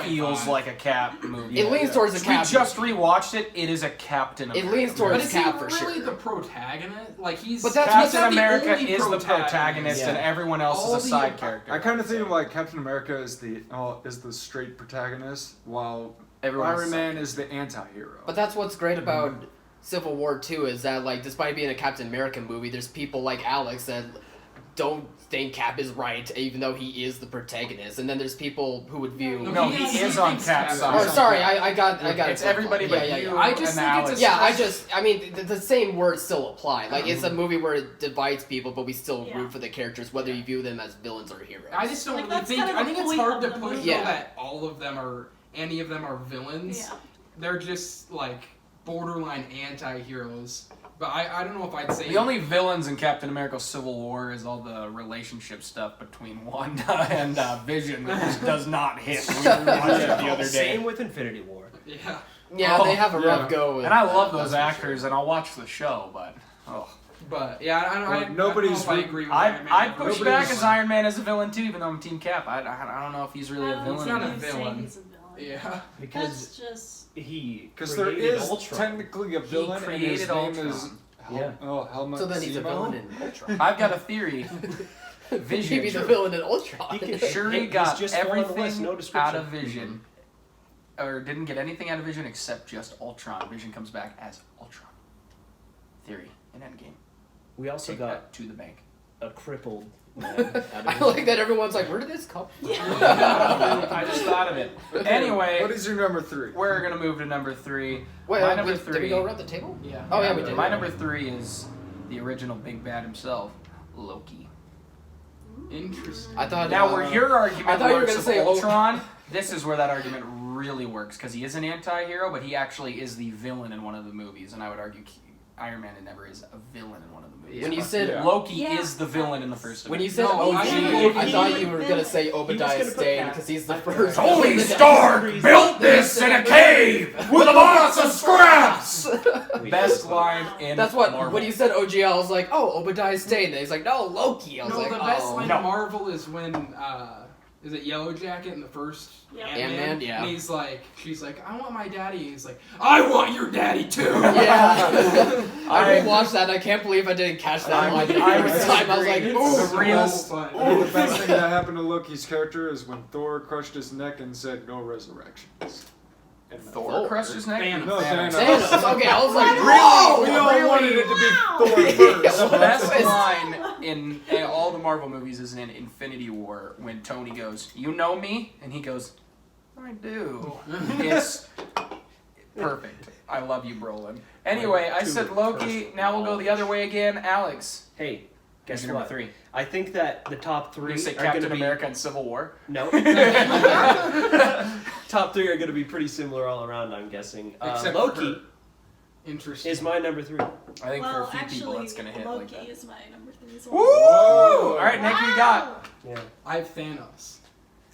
Speaker 1: feels like a Cap movie.
Speaker 6: It leans towards a Cap.
Speaker 1: We just rewatched it. It is a Captain
Speaker 6: It
Speaker 1: America.
Speaker 6: leans
Speaker 1: movie.
Speaker 6: towards
Speaker 4: But is he
Speaker 6: Cap for
Speaker 4: really
Speaker 6: sure.
Speaker 4: the protagonist? Like he's
Speaker 6: But that's
Speaker 4: he's
Speaker 1: Captain
Speaker 4: not the
Speaker 1: America
Speaker 4: only
Speaker 1: is the protagonist,
Speaker 6: Yeah.
Speaker 1: and everyone else
Speaker 4: All
Speaker 1: is a
Speaker 4: the-
Speaker 1: side character.
Speaker 3: I kind of think of like Captain America is the straight protagonist, while
Speaker 1: Everyone's
Speaker 3: Iron
Speaker 1: a
Speaker 3: Man is the anti-hero.
Speaker 6: But that's what's great about Civil War 2 is that, like, despite being a Captain America movie, there's people like Alex that don't think Cap is right, even though he is the protagonist. And then there's people who would view...
Speaker 1: No, he is on Cap's side.
Speaker 6: Or sorry, I got
Speaker 1: It's
Speaker 6: it.
Speaker 1: everybody but
Speaker 6: yeah,
Speaker 1: you
Speaker 6: yeah.
Speaker 4: I just
Speaker 1: and
Speaker 4: think
Speaker 1: Alex.
Speaker 4: it's a
Speaker 6: Yeah, I mean, the same words still apply. Like, it's a movie where it divides people, but we still
Speaker 5: Yeah.
Speaker 6: root for the characters, whether you view them as villains or heroes.
Speaker 4: I just don't
Speaker 5: Like,
Speaker 4: really
Speaker 5: that's
Speaker 4: think.
Speaker 5: kind of
Speaker 4: I
Speaker 5: the
Speaker 4: think it's
Speaker 5: point
Speaker 4: hard to
Speaker 5: of the
Speaker 4: put
Speaker 5: movie.
Speaker 6: Yeah.
Speaker 4: that all of them are any of them are villains.
Speaker 5: Yeah.
Speaker 4: They're just like borderline anti-heroes. But I don't know if I'd say
Speaker 1: The only villains in Captain America Civil War is all the relationship stuff between Wanda and Vision that just does not hit. We watched it the other
Speaker 7: Same
Speaker 1: day.
Speaker 7: with Infinity War.
Speaker 4: Yeah.
Speaker 6: Yeah,
Speaker 1: Oh,
Speaker 6: they have a
Speaker 3: yeah.
Speaker 6: rough go with
Speaker 1: And I
Speaker 6: that,
Speaker 1: love those
Speaker 6: that's for
Speaker 1: actors, and I'll watch the show, but
Speaker 4: But yeah, I
Speaker 3: Well,
Speaker 4: don't know
Speaker 3: nobody's
Speaker 4: if I
Speaker 3: re-
Speaker 4: agree with Iron Man.
Speaker 1: I push
Speaker 3: Nobody's-
Speaker 1: back as Iron Man as a villain too, even though I'm Team Cap. I don't know if he's really a
Speaker 5: I
Speaker 1: villain.
Speaker 5: would
Speaker 4: not a
Speaker 5: say
Speaker 4: villain.
Speaker 5: he's a villain.
Speaker 4: Yeah.
Speaker 7: Because
Speaker 5: That's just
Speaker 7: he
Speaker 3: Because there
Speaker 7: created
Speaker 3: is
Speaker 7: Ultron.
Speaker 3: technically a villain, and his
Speaker 1: created
Speaker 3: name is
Speaker 1: Ultron.
Speaker 3: Helmut
Speaker 6: So then he's a
Speaker 3: Zemo.
Speaker 6: villain in Ultron.
Speaker 1: I've got a theory. Vision.
Speaker 6: Maybe the villain in Ultron.
Speaker 7: He can-
Speaker 1: Shuri
Speaker 7: He's
Speaker 1: got
Speaker 7: just one of the less,
Speaker 1: everything
Speaker 7: no
Speaker 1: out
Speaker 7: description.
Speaker 1: of Vision, or didn't get anything out of Vision except just Ultron. Vision comes back as Ultron. Theory in Endgame.
Speaker 7: We also
Speaker 1: Take
Speaker 7: got
Speaker 1: that to the bank.
Speaker 7: a crippled man. out of
Speaker 6: I
Speaker 7: his-
Speaker 6: like that everyone's like, where did this come from?
Speaker 1: I just thought of it. Anyway,
Speaker 3: What is your number 3?
Speaker 1: we're gonna move to number 3.
Speaker 6: Wait,
Speaker 1: My number
Speaker 6: did we
Speaker 1: 3.
Speaker 6: go around the table?
Speaker 4: Yeah.
Speaker 6: Oh, yeah, we did.
Speaker 1: My number 3 is the original big bad himself, Loki.
Speaker 4: Interesting.
Speaker 6: I thought.
Speaker 1: Now, where your argument
Speaker 6: I thought you were
Speaker 1: works
Speaker 6: gonna
Speaker 1: with
Speaker 6: say
Speaker 1: Ultron, this is where that argument really works because he is an anti-hero, but he actually is the villain in one of the movies, and I would argue Iron Man never is a villain in one of the movies.
Speaker 6: When you said
Speaker 3: Yeah.
Speaker 1: Loki
Speaker 5: Yeah.
Speaker 1: is the villain in the first
Speaker 6: when you
Speaker 1: Avengers.
Speaker 6: said
Speaker 4: No,
Speaker 6: OG,
Speaker 4: I-
Speaker 6: I thought you were gonna say
Speaker 7: gonna
Speaker 6: Obadiah
Speaker 7: put
Speaker 6: Stane
Speaker 7: Cap.
Speaker 6: because he's the
Speaker 7: I-
Speaker 6: first.
Speaker 1: Tony
Speaker 6: villain.
Speaker 1: Stark built this in a cave with a box of scraps.
Speaker 7: We
Speaker 1: Best
Speaker 7: just-
Speaker 1: line in
Speaker 6: That's what.
Speaker 1: Marvel.
Speaker 6: When you said OG, I was like, oh, Obadiah Stane. And he's like, no, Loki. I was
Speaker 4: No,
Speaker 6: like,
Speaker 4: the best
Speaker 6: oh.
Speaker 4: line
Speaker 1: No.
Speaker 4: in Marvel is when is it Yellow Jacket in the first
Speaker 5: Yeah.
Speaker 6: Ant-Man, yeah.
Speaker 4: And he's like, she's like, I want my daddy. He's like, I want your daddy too.
Speaker 6: Yeah. I
Speaker 1: I-
Speaker 6: rewatched that and I can't believe I didn't catch that
Speaker 1: I-
Speaker 6: line the
Speaker 1: I
Speaker 6: first
Speaker 1: was
Speaker 6: time. I was like,
Speaker 1: agreeing.
Speaker 6: ooh.
Speaker 1: The real-
Speaker 3: The best thing that happened to Loki's character is when Thor crushed his neck and said, "No resurrections." And
Speaker 1: Thor crushed his neck?
Speaker 4: Thanos.
Speaker 3: No, Thanos.
Speaker 6: Thanos. Okay, I was like,
Speaker 5: Whoa!
Speaker 3: We all
Speaker 1: Really?
Speaker 3: wanted it to be
Speaker 5: Wow.
Speaker 3: Thor first.
Speaker 1: The best line in all the Marvel movies is in Infinity War when Tony goes, "You know me?" And he goes, "I do." It's perfect. I love you, Brolin. Anyway, I said Loki. Now we'll go the other way again. Alex,
Speaker 7: Hey, guess
Speaker 1: your
Speaker 7: what?
Speaker 1: number 3.
Speaker 7: I think that the top
Speaker 1: You
Speaker 7: three
Speaker 1: say
Speaker 7: are going
Speaker 1: Captain
Speaker 7: to be
Speaker 1: America and Civil War.
Speaker 7: no. Top 3 are going to be pretty similar all around. I'm guessing.
Speaker 4: Except for
Speaker 7: Loki
Speaker 4: her. Interesting.
Speaker 7: is my number 3.
Speaker 1: I think
Speaker 5: Well,
Speaker 1: for a few
Speaker 5: actually,
Speaker 1: people that's gonna hit
Speaker 5: Loki
Speaker 1: like that.
Speaker 5: is my number 3 as
Speaker 1: Woo!
Speaker 5: well.
Speaker 1: All right, Nick, you got.
Speaker 7: Yeah.
Speaker 4: I have Thanos.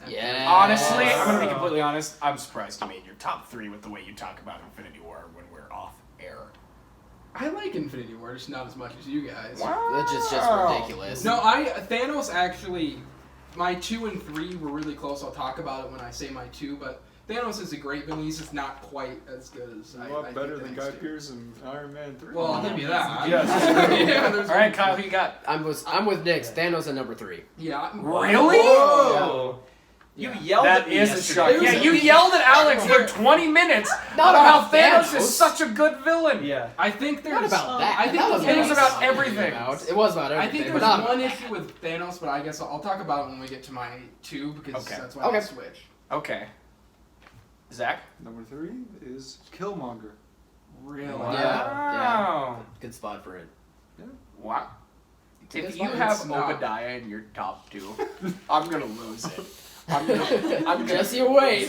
Speaker 6: Yeah.
Speaker 1: Honestly, I'm gonna be completely honest. I'm surprised you made your top 3 with the way you talk about Infinity War when we're off air.
Speaker 4: I like Infinity War, just not as much as you guys.
Speaker 6: That's just ridiculous.
Speaker 4: No, Thanos actually, my 2 and 3 were really close. I'll talk about it when I say my 2, but Thanos is a great villain. He's just not quite as good as
Speaker 3: A
Speaker 4: I
Speaker 3: lot
Speaker 4: think
Speaker 3: better than
Speaker 4: Thanos
Speaker 3: Guy
Speaker 4: do.
Speaker 3: Pearce and Iron Man 3.
Speaker 4: Well, I'll give you that.
Speaker 3: Yes.
Speaker 4: Yeah, there's
Speaker 1: All right, Kyle, who you got?
Speaker 6: I'm with Nick. Thanos at number 3.
Speaker 4: Yeah.
Speaker 1: Really?
Speaker 7: Whoa. You yelled
Speaker 1: That
Speaker 7: at me
Speaker 1: is a
Speaker 7: yesterday.
Speaker 1: shock. Yeah, you yelled at Alex for 20 minutes
Speaker 6: Not
Speaker 1: about how
Speaker 6: about
Speaker 1: Thanos
Speaker 6: Thanos.
Speaker 1: is such a good villain.
Speaker 7: Yeah.
Speaker 4: I think there's.
Speaker 6: Not about that.
Speaker 4: I think
Speaker 6: that
Speaker 4: the
Speaker 6: was
Speaker 4: thing
Speaker 6: what
Speaker 1: is
Speaker 6: I
Speaker 1: about
Speaker 6: talking
Speaker 1: everything.
Speaker 6: about. It was about
Speaker 4: I
Speaker 6: everything.
Speaker 4: think
Speaker 6: but
Speaker 4: there's
Speaker 6: not
Speaker 4: one
Speaker 6: about
Speaker 4: issue with Thanos, but I guess I'll talk about it when we get to my 2 because
Speaker 1: Okay.
Speaker 4: that's why
Speaker 6: Okay.
Speaker 4: I switch.
Speaker 1: Okay. Zach?
Speaker 3: Number 3 is Killmonger.
Speaker 4: Really?
Speaker 6: Yeah.
Speaker 1: Wow.
Speaker 6: Good spot for it.
Speaker 1: Wow.
Speaker 6: It's a
Speaker 1: If
Speaker 6: good
Speaker 1: you
Speaker 6: spot.
Speaker 1: have
Speaker 4: It's not.
Speaker 1: Obadiah in your top 2, I'm gonna lose it. I'm gonna
Speaker 6: Just you wait.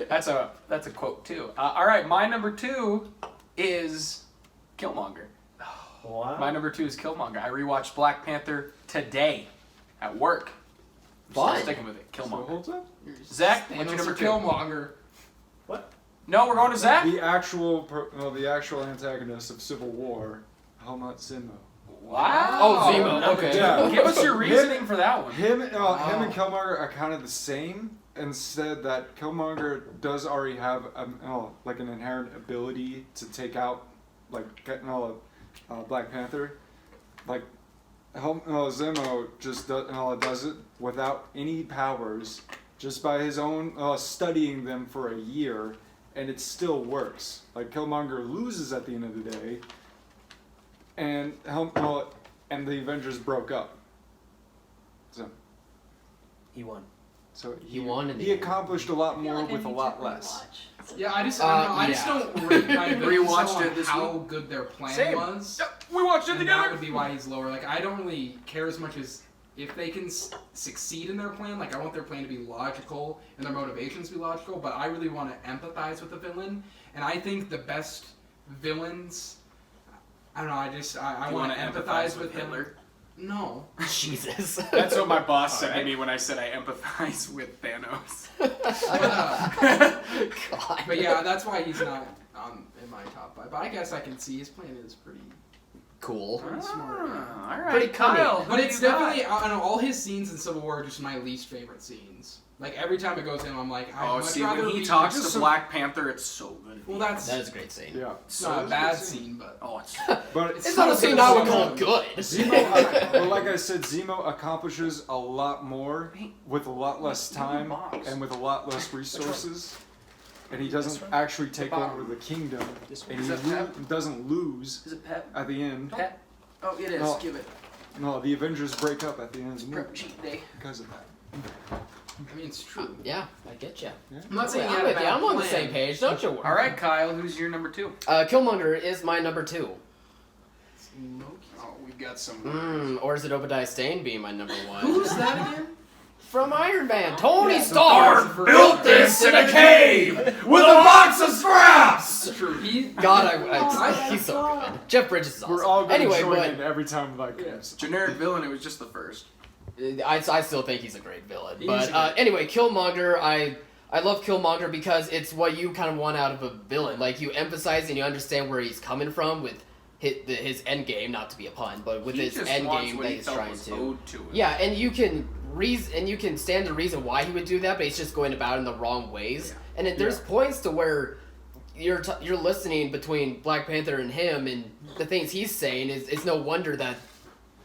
Speaker 1: That's a quote too. All right, my number 2 is Killmonger.
Speaker 7: Wow.
Speaker 1: My number 2 is Killmonger. I rewatched Black Panther today at work. I'm still
Speaker 6: Fine.
Speaker 1: sticking with it.
Speaker 3: So
Speaker 1: Killmonger.
Speaker 3: holds up.
Speaker 1: Zach,
Speaker 4: Thanos
Speaker 1: what's your number
Speaker 4: or
Speaker 1: 2?
Speaker 4: Killmonger.
Speaker 1: No, we're going to Zach.
Speaker 3: The actual antagonist of Civil War, Helmut Zemo.
Speaker 1: Wow.
Speaker 6: Oh, Zemo. Okay.
Speaker 3: Yeah.
Speaker 1: Give us your reasoning for that one.
Speaker 3: Him and Killmonger are kind of the same. Instead, that Killmonger does already have like an inherent ability to take out Black Panther. Like Zemo just does it without any powers, just by his own studying them for a year, and it still works. Like Killmonger loses at the end of the day, and and the Avengers broke up. So.
Speaker 7: He won.
Speaker 3: So
Speaker 6: He won in the
Speaker 3: he
Speaker 6: end.
Speaker 3: accomplished a lot
Speaker 5: I feel
Speaker 3: more
Speaker 5: like I
Speaker 3: with a
Speaker 5: need
Speaker 3: lot
Speaker 5: to
Speaker 3: less.
Speaker 5: rewatch. So-
Speaker 4: Yeah, I just don't rate my villains
Speaker 1: Rewatched
Speaker 4: on
Speaker 1: it this
Speaker 4: how good their plan
Speaker 1: Same.
Speaker 4: was.
Speaker 1: We watched it
Speaker 4: And
Speaker 1: together.
Speaker 4: that would be why he's lower. Like, I don't really care as much as if they can succeed in their plan. Like, I want their plan to be logical and their motivations to be logical, but I really want to empathize with the villain. And I think the best villains, I don't know, I want to empathize with
Speaker 1: Hitler.
Speaker 4: them. No.
Speaker 6: Jesus.
Speaker 1: That's what my boss said to me when I said I empathize with Thanos.
Speaker 6: God.
Speaker 4: But yeah, that's why he's not in my top 5. But I guess I can see his plan is pretty
Speaker 6: Cool.
Speaker 4: smart. Yeah.
Speaker 1: Ah, all right,
Speaker 6: Pretty cunning.
Speaker 1: Kyle.
Speaker 4: But
Speaker 1: who
Speaker 4: it's
Speaker 1: do you got?
Speaker 4: definitely, I don't know, all his scenes in Civil War are just my least favorite scenes. Like, every time it goes in, I'm like, I'd
Speaker 1: Oh,
Speaker 4: much
Speaker 1: see,
Speaker 4: rather
Speaker 1: when he
Speaker 4: be
Speaker 1: talks
Speaker 4: just
Speaker 1: to
Speaker 4: some-
Speaker 1: Black Panther, it's so good.
Speaker 4: Well, that's
Speaker 6: That is a great scene.
Speaker 3: Yeah.
Speaker 4: it's not a bad scene, but
Speaker 1: Oh, it's
Speaker 3: But
Speaker 6: It's not a scene I would call good.
Speaker 3: Zemo, well, like I said, Zemo accomplishes a lot more with a lot less time and with a lot less resources. And he doesn't actually take over the kingdom, and he doesn't lose
Speaker 1: Is it Pep?
Speaker 3: at the end.
Speaker 1: Pep? Oh, it is.
Speaker 3: No.
Speaker 1: Give it.
Speaker 3: No, the Avengers break up at the end of the movie
Speaker 1: Prep cheat day.
Speaker 3: because of that.
Speaker 4: I mean, it's true.
Speaker 6: Yeah, I get you.
Speaker 4: I'm not saying he
Speaker 6: I'm
Speaker 4: had a
Speaker 6: with you.
Speaker 4: bad
Speaker 6: I'm on the
Speaker 4: plan.
Speaker 6: same page. Don't you worry.
Speaker 1: All right, Kyle. Who's your number 2?
Speaker 6: Killmonger is my number 2.
Speaker 1: Oh, we've got some.
Speaker 6: Or is it Obadiah Stane being my number 1?
Speaker 4: Who's that again?
Speaker 6: From Iron Man. Tony Stark
Speaker 4: built
Speaker 6: this in a cave
Speaker 1: with a box of scraps.
Speaker 4: It's true. He,
Speaker 6: God,
Speaker 5: Oh,
Speaker 6: he's so
Speaker 5: God.
Speaker 6: good. Jeff Bridges is awesome.
Speaker 3: We're all going to
Speaker 6: anyway,
Speaker 3: join in
Speaker 6: but
Speaker 3: every time like
Speaker 1: Generic villain. It was just the first.
Speaker 6: I still think he's a great villain.
Speaker 4: He's
Speaker 6: But
Speaker 4: great.
Speaker 6: anyway, Killmonger, I love Killmonger because it's what you kind of want out of a villain. Like, you emphasize and you understand where he's coming from with his end game, not to be a pun, but with
Speaker 1: He
Speaker 6: his
Speaker 1: just
Speaker 6: end
Speaker 1: wants
Speaker 6: game
Speaker 1: what
Speaker 6: that
Speaker 1: he
Speaker 6: he's
Speaker 1: felt
Speaker 6: trying
Speaker 1: was
Speaker 6: to.
Speaker 1: owed to him.
Speaker 6: Yeah, and you can stand the reason why he would do that, but he's just going about it in the wrong ways. And there's points to where you're listening between Black Panther and him, and the things he's saying it's no wonder that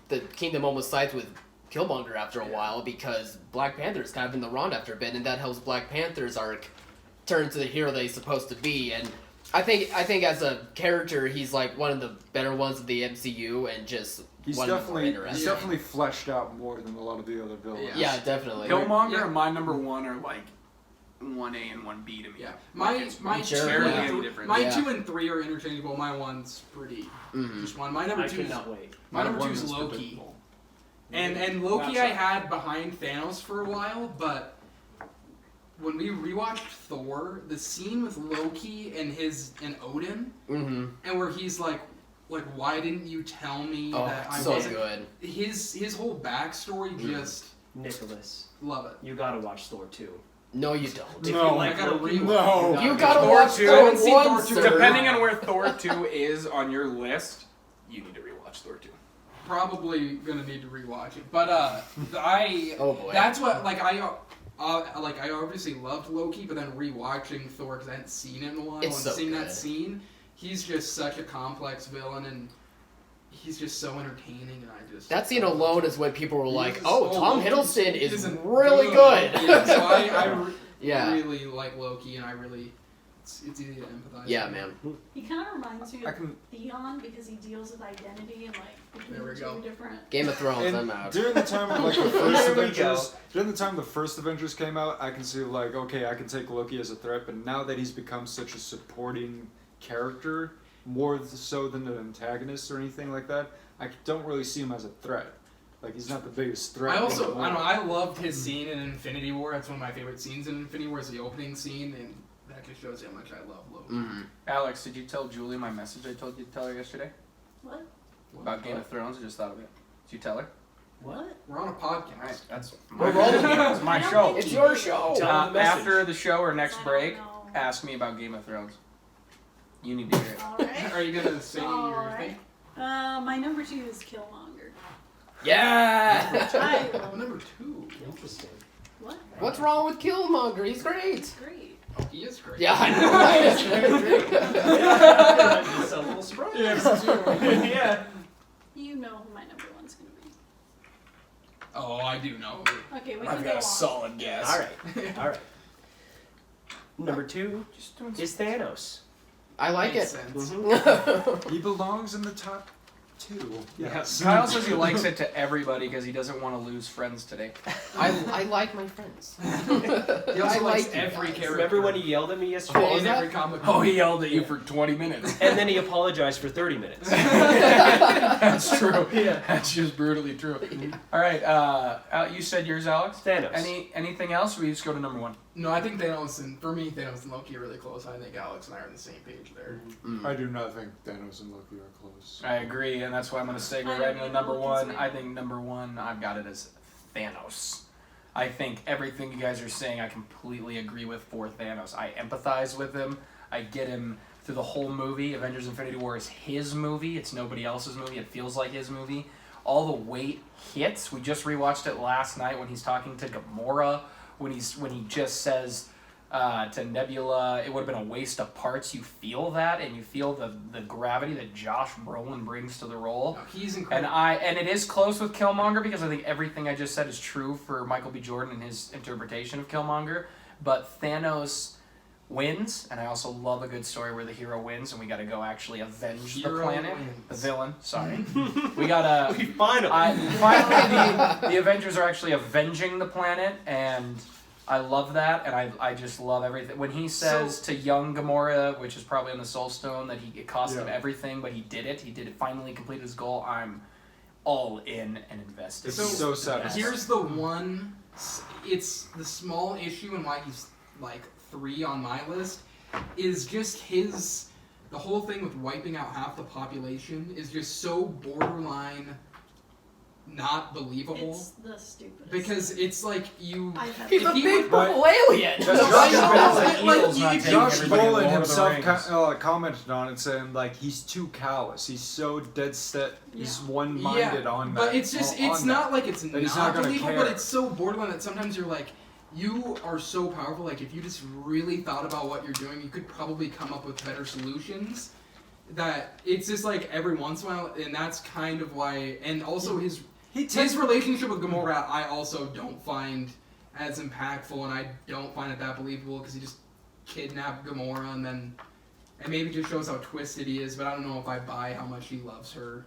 Speaker 6: the kingdom almost sides with Killmonger after a while, because Black Panther's kind of in the wrong after a bit, and that helps Black Panther's arc turn into the hero that he's supposed to be. And I think as a character, he's like one of the better ones of the MCU, and just
Speaker 3: He's
Speaker 6: one of the more interesting.
Speaker 3: definitely fleshed out more than a lot of the other villains.
Speaker 6: Yeah, definitely.
Speaker 1: Killmonger
Speaker 4: Yeah.
Speaker 1: and my number one are like 1A and 1B to me.
Speaker 4: Yeah,
Speaker 1: Like,
Speaker 4: my
Speaker 1: it's
Speaker 6: Sure,
Speaker 1: barely
Speaker 6: yeah.
Speaker 1: any different.
Speaker 4: My
Speaker 6: Yeah.
Speaker 4: 2 and 3 are interchangeable. My 1's pretty
Speaker 6: Mhm.
Speaker 4: just one. My number
Speaker 7: I
Speaker 4: 2 is
Speaker 7: cannot wait.
Speaker 4: my number 2
Speaker 3: one
Speaker 4: is
Speaker 3: is
Speaker 4: Loki.
Speaker 3: predictable.
Speaker 4: And Loki I had behind Thanos for a while, but when we rewatched Thor, the scene with Loki and Odin,
Speaker 6: Mm-hmm.
Speaker 4: and where he's like, why didn't you tell me
Speaker 6: Oh,
Speaker 4: that I
Speaker 6: so
Speaker 4: wasn't?
Speaker 6: good.
Speaker 4: His whole backstory, just
Speaker 7: Nicholas,
Speaker 4: love it.
Speaker 7: you gotta watch Thor 2.
Speaker 6: No, you don't.
Speaker 7: If
Speaker 3: No.
Speaker 7: you like
Speaker 4: I gotta
Speaker 7: Loki,
Speaker 3: No.
Speaker 6: You gotta
Speaker 1: Thor
Speaker 6: watch
Speaker 1: 2.
Speaker 6: Thor
Speaker 4: I haven't seen
Speaker 6: 1,
Speaker 4: Thor 2.
Speaker 6: sir.
Speaker 1: Depending on where Thor 2 is on your list, you need to rewatch Thor 2.
Speaker 4: Probably gonna need to rewatch it, but I
Speaker 6: Oh boy.
Speaker 4: that's what I obviously loved Loki, but then rewatching Thor because I hadn't seen it in a while
Speaker 6: It's
Speaker 4: and
Speaker 6: so
Speaker 4: seeing
Speaker 6: good.
Speaker 4: that scene, he's just such a complex villain and he's just so entertaining, and I just
Speaker 6: That scene alone is when people were like,
Speaker 4: He's-
Speaker 6: "Oh, Tom
Speaker 4: Loki
Speaker 6: Hiddleston is
Speaker 4: isn't
Speaker 6: really good."
Speaker 4: Yeah, so I
Speaker 6: Yeah.
Speaker 4: really like Loki, and I really it's easy to empathize.
Speaker 6: Yeah,
Speaker 4: with.
Speaker 6: man.
Speaker 5: He kind of reminds me
Speaker 3: I
Speaker 5: of
Speaker 3: can.
Speaker 5: Theon because he deals with identity and like between
Speaker 4: There we
Speaker 5: the
Speaker 4: go.
Speaker 5: two different.
Speaker 6: Game of Thrones,
Speaker 3: And
Speaker 6: I'm out.
Speaker 3: during the time of like the first
Speaker 7: There we
Speaker 3: Avengers, during the time the first Avengers came out, I can see like, okay, I can take Loki as a threat, but now that he's become such a supporting character, more so than the antagonist or anything like that, I don't really see him as a threat. Like he's not the biggest threat.
Speaker 4: I also
Speaker 3: anymore.
Speaker 4: I don't know, I loved his scene in Infinity War. That's one of my favorite scenes in Infinity War is the opening scene, and that just shows how much I love Loki.
Speaker 6: Mm-hmm.
Speaker 1: Alex, did you tell Julie my message I told you to tell her yesterday
Speaker 5: What?
Speaker 1: about Game of Thrones? I just thought of it. Did you tell her?
Speaker 5: What?
Speaker 4: We're on a podcast.
Speaker 1: Alright, that's
Speaker 6: We're rolling.
Speaker 1: It's my
Speaker 5: I don't
Speaker 1: show.
Speaker 5: think
Speaker 6: It's
Speaker 5: he
Speaker 6: your
Speaker 5: did.
Speaker 6: show.
Speaker 7: Tell her the message.
Speaker 1: After the show or next
Speaker 5: I don't
Speaker 1: break,
Speaker 5: know.
Speaker 1: ask me about Game of Thrones. You need to hear it.
Speaker 5: All right.
Speaker 4: Are you gonna say
Speaker 5: All
Speaker 4: your
Speaker 5: right.
Speaker 4: thing?
Speaker 5: My number 2 is Killmonger.
Speaker 6: Yeah.
Speaker 5: I
Speaker 4: Oh,
Speaker 5: love
Speaker 4: number 2.
Speaker 7: Interesting.
Speaker 5: what?
Speaker 6: What's wrong with Killmonger? He's great.
Speaker 5: Great.
Speaker 4: Oh, he is great.
Speaker 6: Yeah, I know. He's very great.
Speaker 7: It's a little surprise. Yeah.
Speaker 5: You know who my number 1's gonna be.
Speaker 4: Oh, I do know.
Speaker 5: Okay, we
Speaker 1: I've
Speaker 5: can
Speaker 1: got
Speaker 5: go
Speaker 1: a
Speaker 5: on.
Speaker 1: solid guess.
Speaker 7: All right. All right. Number 2
Speaker 1: Just doing
Speaker 7: is Thanos.
Speaker 6: I like
Speaker 4: Makes
Speaker 6: it.
Speaker 4: sense.
Speaker 6: Mhm.
Speaker 3: He belongs in the top 2. Yes.
Speaker 1: Kyle says he likes it to everybody because he doesn't want to lose friends today.
Speaker 6: I like my friends.
Speaker 4: He
Speaker 6: I
Speaker 4: also likes
Speaker 6: like you
Speaker 4: every
Speaker 6: guys.
Speaker 4: character.
Speaker 7: Remember when he yelled at me
Speaker 6: Oh,
Speaker 7: yesterday?
Speaker 6: is
Speaker 4: in
Speaker 6: that-
Speaker 4: every comic
Speaker 1: Oh,
Speaker 4: book.
Speaker 1: he yelled at you for 20 minutes.
Speaker 7: And then he apologized for 30 minutes.
Speaker 1: That's true.
Speaker 7: Yeah.
Speaker 1: That's just brutally true. All right, you said yours, Alex.
Speaker 7: Thanos.
Speaker 1: Anything else? Or we just go to number 1.
Speaker 4: No, I think Thanos and for me, Thanos and Loki are really close. I think Alex and I are on the same page there.
Speaker 6: Mm.
Speaker 3: I do not think Thanos and Loki are close.
Speaker 1: I agree, and that's why I'm going to segue
Speaker 5: I
Speaker 1: right into
Speaker 5: don't
Speaker 1: number
Speaker 5: know,
Speaker 1: 1.
Speaker 5: because
Speaker 1: I think number 1, I've got it as Thanos. I think everything you guys are saying, I completely agree with for Thanos. I empathize with him. I get him through the whole movie. Avengers Infinity War is his movie. It's nobody else's movie. It feels like his movie. All the weight hits. We just rewatched it last night when he's talking to Gamora, when he just says to Nebula, it would have been a waste of parts. You feel that, and you feel the gravity that Josh Brolin brings to the role.
Speaker 4: No, he's incredible.
Speaker 1: And it is close with Killmonger because I think everything I just said is true for Michael B. Jordan and his interpretation of Killmonger. But Thanos wins, and I also love a good story where the hero wins, and we got to go actually avenge the
Speaker 4: Hero
Speaker 1: planet.
Speaker 4: wins.
Speaker 1: The villain, sorry. We gotta.
Speaker 7: We finally.
Speaker 1: Finally, the Avengers are actually avenging the planet, and I love that, and I just love everything. When he says to young Gamora, which is probably on the Soul Stone, that it cost him
Speaker 3: Yeah.
Speaker 1: everything, but he did it. He did it. Finally completed his goal. I'm all in and invested.
Speaker 3: It's so satisfying.
Speaker 4: Here's the one. It's the small issue, and why he's like 3 on my list is just his. The whole thing with wiping out half the population is just so borderline not believable.
Speaker 5: It's the stupidest.
Speaker 4: Because it's like you.
Speaker 5: I've had
Speaker 6: He's a
Speaker 4: If he
Speaker 6: big
Speaker 4: would-
Speaker 6: purple alien.
Speaker 3: Josh
Speaker 1: Everybody in Lord
Speaker 3: Brolin
Speaker 1: of the
Speaker 3: himself
Speaker 1: Rings.
Speaker 3: commented on it, saying like he's too callous. He's so dead set. He's
Speaker 5: Yeah.
Speaker 3: one-minded on that.
Speaker 4: But it's just, it's
Speaker 3: on
Speaker 4: not like it's
Speaker 3: That he's
Speaker 4: not
Speaker 3: not gonna
Speaker 4: believable,
Speaker 3: care.
Speaker 4: but it's so borderline that sometimes you're like, you are so powerful, like if you just really thought about what you're doing, you could probably come up with better solutions. That it's just like every once in a while, and that's kind of why, and also his relationship with Gamora, I also don't find as impactful, and I don't find it that believable, because he just kidnap Gamora and maybe just shows how twisted he is. But I don't know if I buy how much he loves her,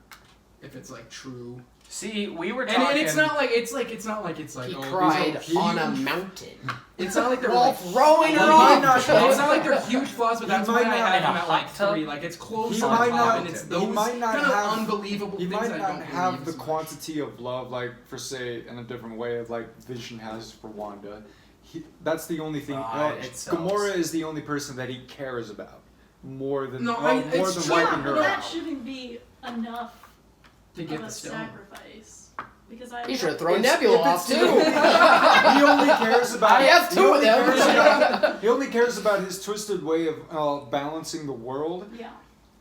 Speaker 4: if it's like true.
Speaker 1: See, we were
Speaker 4: And,
Speaker 1: talking.
Speaker 4: and it's not like it's like
Speaker 6: He
Speaker 4: oh,
Speaker 6: cried
Speaker 4: these
Speaker 6: on a mountain
Speaker 4: It's not like they're
Speaker 6: while
Speaker 4: like
Speaker 6: throwing her
Speaker 3: He might
Speaker 6: off.
Speaker 3: not-
Speaker 4: it's not like they're huge flaws, but
Speaker 3: He
Speaker 4: that's why
Speaker 3: might
Speaker 4: I
Speaker 3: not
Speaker 4: have
Speaker 1: have
Speaker 4: him
Speaker 1: a
Speaker 4: at like
Speaker 1: hot tub.
Speaker 4: 3. Like it's close
Speaker 3: He
Speaker 4: on
Speaker 3: might
Speaker 4: top,
Speaker 3: not-
Speaker 4: and it's
Speaker 3: he
Speaker 4: those
Speaker 3: might not
Speaker 4: kind of
Speaker 3: have-
Speaker 4: unbelievable
Speaker 3: He
Speaker 4: things
Speaker 3: might
Speaker 4: I
Speaker 3: not
Speaker 4: don't
Speaker 3: have
Speaker 4: believe
Speaker 3: the
Speaker 4: so much.
Speaker 3: quantity of love, like for say, in a different way, like Vision has for Wanda. That's the only thing.
Speaker 1: It sells.
Speaker 3: Gamora is the only person that he cares about more than
Speaker 4: No,
Speaker 3: more
Speaker 4: it's
Speaker 3: than
Speaker 4: true.
Speaker 3: wiping her
Speaker 5: but that
Speaker 3: out.
Speaker 5: shouldn't be enough
Speaker 4: to
Speaker 5: of
Speaker 4: get
Speaker 5: a
Speaker 4: the stone.
Speaker 5: sacrifice. Because I
Speaker 6: He should have thrown
Speaker 3: It's-
Speaker 6: Nebula
Speaker 3: if
Speaker 6: off
Speaker 3: it's-
Speaker 6: too.
Speaker 3: He only cares about.
Speaker 6: He has two of
Speaker 3: only
Speaker 6: them.
Speaker 3: cares about- He only cares about his twisted way of balancing the world.
Speaker 5: yeah.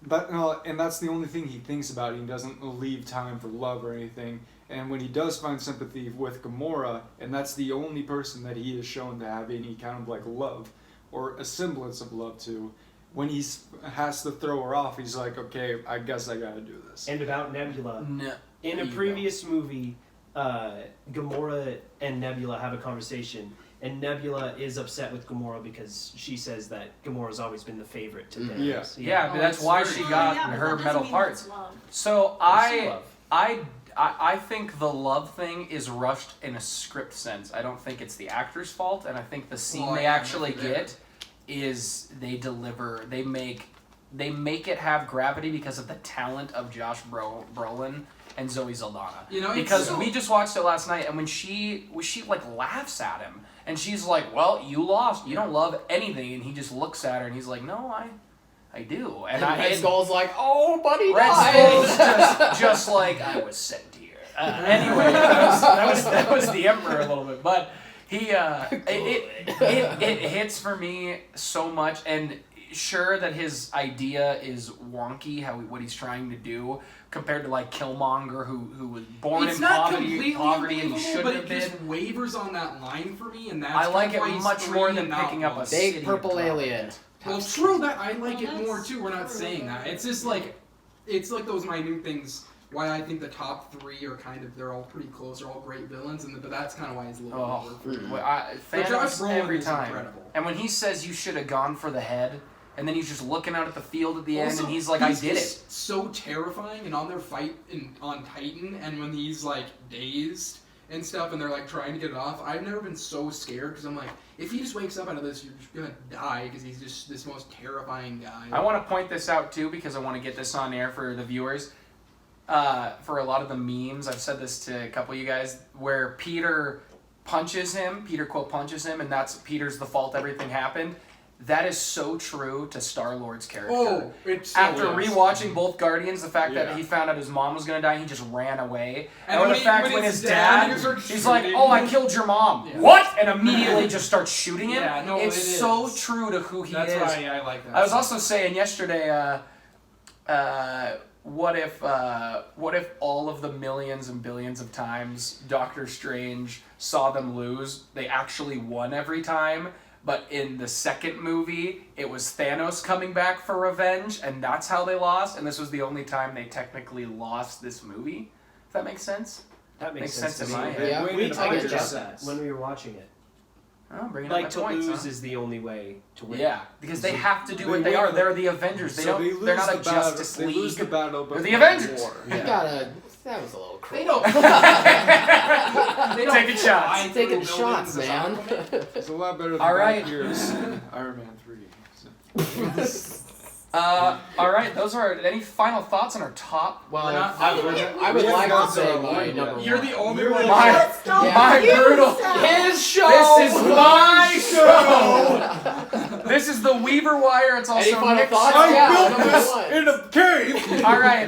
Speaker 3: But and that's the only thing he thinks about. He doesn't leave time for love or anything. And when he does find sympathy with Gamora, and that's the only person that he is shown to have any kind of like love or a semblance of love to, when he has to throw her off, he's like, okay, I guess I gotta do this.
Speaker 7: And about Nebula,
Speaker 1: No.
Speaker 7: in a
Speaker 1: You go.
Speaker 7: previous movie, Gamora and Nebula have a conversation, and Nebula is upset with Gamora because she says that Gamora's always been the favorite to Thanos.
Speaker 1: Yeah, but
Speaker 4: Oh,
Speaker 1: that's
Speaker 4: it's
Speaker 1: why
Speaker 4: very-
Speaker 1: she
Speaker 5: Well,
Speaker 1: got
Speaker 5: yeah, but
Speaker 1: her
Speaker 5: that doesn't
Speaker 1: metal
Speaker 5: mean
Speaker 1: parts.
Speaker 5: that's love.
Speaker 1: So
Speaker 7: There's love.
Speaker 1: I think the love thing is rushed in a script sense. I don't think it's the actor's fault, and I think the scene
Speaker 4: Well,
Speaker 1: they
Speaker 4: yeah,
Speaker 1: actually
Speaker 4: there.
Speaker 1: get is they deliver. They make it have gravity because of the talent of Josh Brolin and Zoe Saldana.
Speaker 4: You know, it's
Speaker 1: because
Speaker 4: so-
Speaker 1: we just watched it last night, and when she like laughs at him, and she's like, "Well, you lost. You don't love anything," and he just looks at her, and he's like, "No, I do." And
Speaker 6: And Red
Speaker 1: and
Speaker 6: Skull's like, oh, buddy
Speaker 1: Red
Speaker 6: died.
Speaker 1: Skull's just like, I was sent here. Anyway, that was the Emperor a little bit, but he it hits for me so much, and sure that his idea is wonky, what he's trying to do compared to like Killmonger, who was born
Speaker 4: It's
Speaker 1: in
Speaker 4: not
Speaker 1: poverty
Speaker 4: completely
Speaker 1: and he
Speaker 4: unbelievable,
Speaker 1: shouldn't
Speaker 4: but
Speaker 1: have
Speaker 4: it
Speaker 1: been.
Speaker 4: just wavers on that line for me, and that's
Speaker 1: I like
Speaker 4: kind of
Speaker 1: it
Speaker 4: why he's
Speaker 1: much
Speaker 4: 3
Speaker 1: more than
Speaker 4: and not
Speaker 1: picking up a
Speaker 4: 1.
Speaker 1: city
Speaker 6: Big
Speaker 1: and
Speaker 6: purple
Speaker 1: dropping
Speaker 6: alien.
Speaker 1: it.
Speaker 4: Well, true that I like it
Speaker 5: Well,
Speaker 4: more
Speaker 5: that's
Speaker 4: too. We're not
Speaker 5: true,
Speaker 4: saying
Speaker 5: though.
Speaker 4: that. It's just like, it's like those minute things. Why I think the top 3 are kind of, they're all pretty close. They're all great villains, but that's kind of why he's a little
Speaker 1: Oh,
Speaker 4: lower for me.
Speaker 1: well,
Speaker 4: But Josh
Speaker 1: Thanos
Speaker 4: Brolin
Speaker 1: every
Speaker 4: is
Speaker 1: time.
Speaker 4: incredible.
Speaker 1: And when he says you should have gone for the head, and then he's just looking out at the field at the end,
Speaker 4: Also,
Speaker 1: and he's like, I did it.
Speaker 4: just so terrifying, and on their fight on Titan, and when he's like dazed and stuff, and they're like trying to get it off, I've never been so scared because I'm like, if he just wakes up out of this, you're just gonna die because he's just this most terrifying guy.
Speaker 1: I want to point this out too because I want to get this on air for the viewers. For a lot of the memes, I've said this to a couple of you guys, where Peter Quill punches him, and that's Peter's the fault everything happened. That is so true to Star-Lord's character.
Speaker 4: Oh, it's so
Speaker 1: After
Speaker 4: is.
Speaker 1: rewatching both Guardians, the fact
Speaker 3: Yeah.
Speaker 1: that he found out his mom was gonna die, he just ran away.
Speaker 4: And
Speaker 1: or
Speaker 4: when
Speaker 1: the fact
Speaker 4: when
Speaker 1: when
Speaker 4: his
Speaker 1: his
Speaker 4: dad,
Speaker 1: dad,
Speaker 4: he starts
Speaker 1: he's like,
Speaker 4: shooting.
Speaker 1: "Oh, I killed your mom."
Speaker 4: Yeah.
Speaker 1: What? And immediately just starts shooting him.
Speaker 4: Yeah, no,
Speaker 1: it's
Speaker 4: it
Speaker 1: so
Speaker 4: is.
Speaker 1: true to who he
Speaker 4: That's
Speaker 1: is.
Speaker 4: why I like that.
Speaker 1: I was also saying yesterday, what if all of the millions and billions of times Doctor Strange saw them lose, they actually won every time, but in the second movie, it was Thanos coming back for revenge, and that's how they lost, and this was the only time they technically lost this movie. Does that make sense?
Speaker 7: That
Speaker 1: Makes
Speaker 7: makes
Speaker 1: sense
Speaker 7: to
Speaker 1: in
Speaker 7: me.
Speaker 1: my head.
Speaker 6: Yeah,
Speaker 3: Wait,
Speaker 7: We
Speaker 3: I
Speaker 7: talked
Speaker 6: get
Speaker 7: about
Speaker 6: you.
Speaker 7: that when we were watching it.
Speaker 1: Oh, bringing
Speaker 7: Like
Speaker 1: up
Speaker 7: to
Speaker 1: my points,
Speaker 7: lose
Speaker 1: huh?
Speaker 7: is the only way to win.
Speaker 1: Yeah, because they have to do
Speaker 3: They
Speaker 1: what they
Speaker 3: win
Speaker 1: are.
Speaker 3: the-
Speaker 1: They're the Avengers. They
Speaker 3: so
Speaker 1: don't.
Speaker 3: they lose
Speaker 1: They're not
Speaker 3: the
Speaker 1: a
Speaker 3: battle.
Speaker 1: Justice
Speaker 3: They
Speaker 1: League.
Speaker 3: lose the battle, but
Speaker 1: They're the
Speaker 3: win
Speaker 1: Avengers.
Speaker 3: war.
Speaker 6: You gotta. That was a little
Speaker 4: They
Speaker 6: cruel.
Speaker 4: don't. They don't
Speaker 1: Taking shots.
Speaker 4: fly
Speaker 6: Taking
Speaker 4: through
Speaker 6: shots,
Speaker 4: buildings
Speaker 6: man.
Speaker 4: as Aquaman.
Speaker 3: It's a lot better than
Speaker 1: All right.
Speaker 3: back years in Iron Man 3. So.
Speaker 1: All right. Those are any final thoughts on our top.
Speaker 6: Well,
Speaker 4: We're not-
Speaker 6: I would
Speaker 3: we
Speaker 6: like
Speaker 3: haven't
Speaker 6: to say
Speaker 3: got
Speaker 6: my
Speaker 3: to
Speaker 6: number one.
Speaker 4: You're the only
Speaker 3: You're
Speaker 4: one.
Speaker 3: the-
Speaker 1: My,
Speaker 5: Let's go.
Speaker 1: my
Speaker 5: You
Speaker 1: brutal.
Speaker 5: said-
Speaker 6: His show.
Speaker 1: This is my show. This is the Weaver Wire. It's also
Speaker 6: Any final
Speaker 1: Nick's
Speaker 6: thoughts?
Speaker 1: show.
Speaker 6: Yeah,
Speaker 3: built
Speaker 6: number
Speaker 3: this
Speaker 6: one.
Speaker 3: in a cave.
Speaker 1: All right.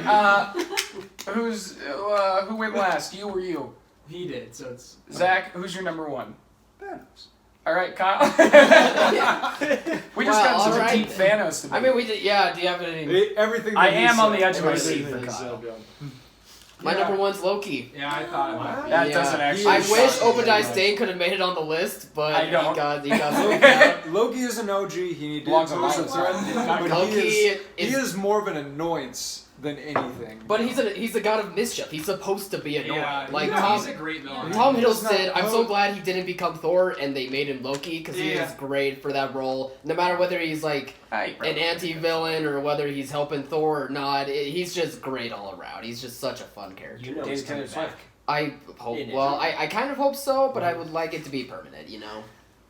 Speaker 1: Who went last? You or you?
Speaker 4: He did, so it's
Speaker 1: Zach, who's your number one?
Speaker 3: Thanos.
Speaker 1: All right, Kyle. We just
Speaker 6: Well,
Speaker 1: got such
Speaker 6: all
Speaker 1: a
Speaker 6: right.
Speaker 1: deep Thanos debate.
Speaker 6: I mean, we did. Yeah. Do you have any?
Speaker 3: Everything.
Speaker 1: I
Speaker 3: that he
Speaker 1: am on
Speaker 3: said,
Speaker 1: the edge of my
Speaker 3: everything
Speaker 1: seat
Speaker 3: that
Speaker 1: for
Speaker 3: he
Speaker 1: Kyle.
Speaker 3: said, yeah.
Speaker 6: My number one's Loki.
Speaker 4: yeah. I thought about it.
Speaker 1: That
Speaker 6: Yeah.
Speaker 1: doesn't actually.
Speaker 6: I
Speaker 3: is
Speaker 6: wish
Speaker 3: shocking.
Speaker 6: Obadiah Stane could have made it on the list, but
Speaker 1: I don't.
Speaker 6: he got moved out.
Speaker 3: Loki is an OG. He did
Speaker 1: Belongs on
Speaker 3: pose
Speaker 1: my
Speaker 3: a
Speaker 1: list.
Speaker 3: threat, but
Speaker 6: Loki
Speaker 3: he
Speaker 6: is
Speaker 3: is more of an annoyance than anything.
Speaker 6: But he's a god of mischief. He's supposed to be annoying.
Speaker 4: Yeah,
Speaker 6: like
Speaker 4: he's a great villain.
Speaker 6: Tom
Speaker 3: He's not-
Speaker 6: Hiddleston, I'm so glad he didn't become Thor and they made him Loki because he
Speaker 1: Yeah.
Speaker 6: is great for that role. No matter whether he's like
Speaker 1: Hey,
Speaker 6: an anti-villain or whether he's helping Thor or not, he's just great all around. He's just such a fun character.
Speaker 7: You know he's coming back.
Speaker 6: I hope.
Speaker 7: In it.
Speaker 6: Well, I kind of hope so, but I would like it to be permanent. You know.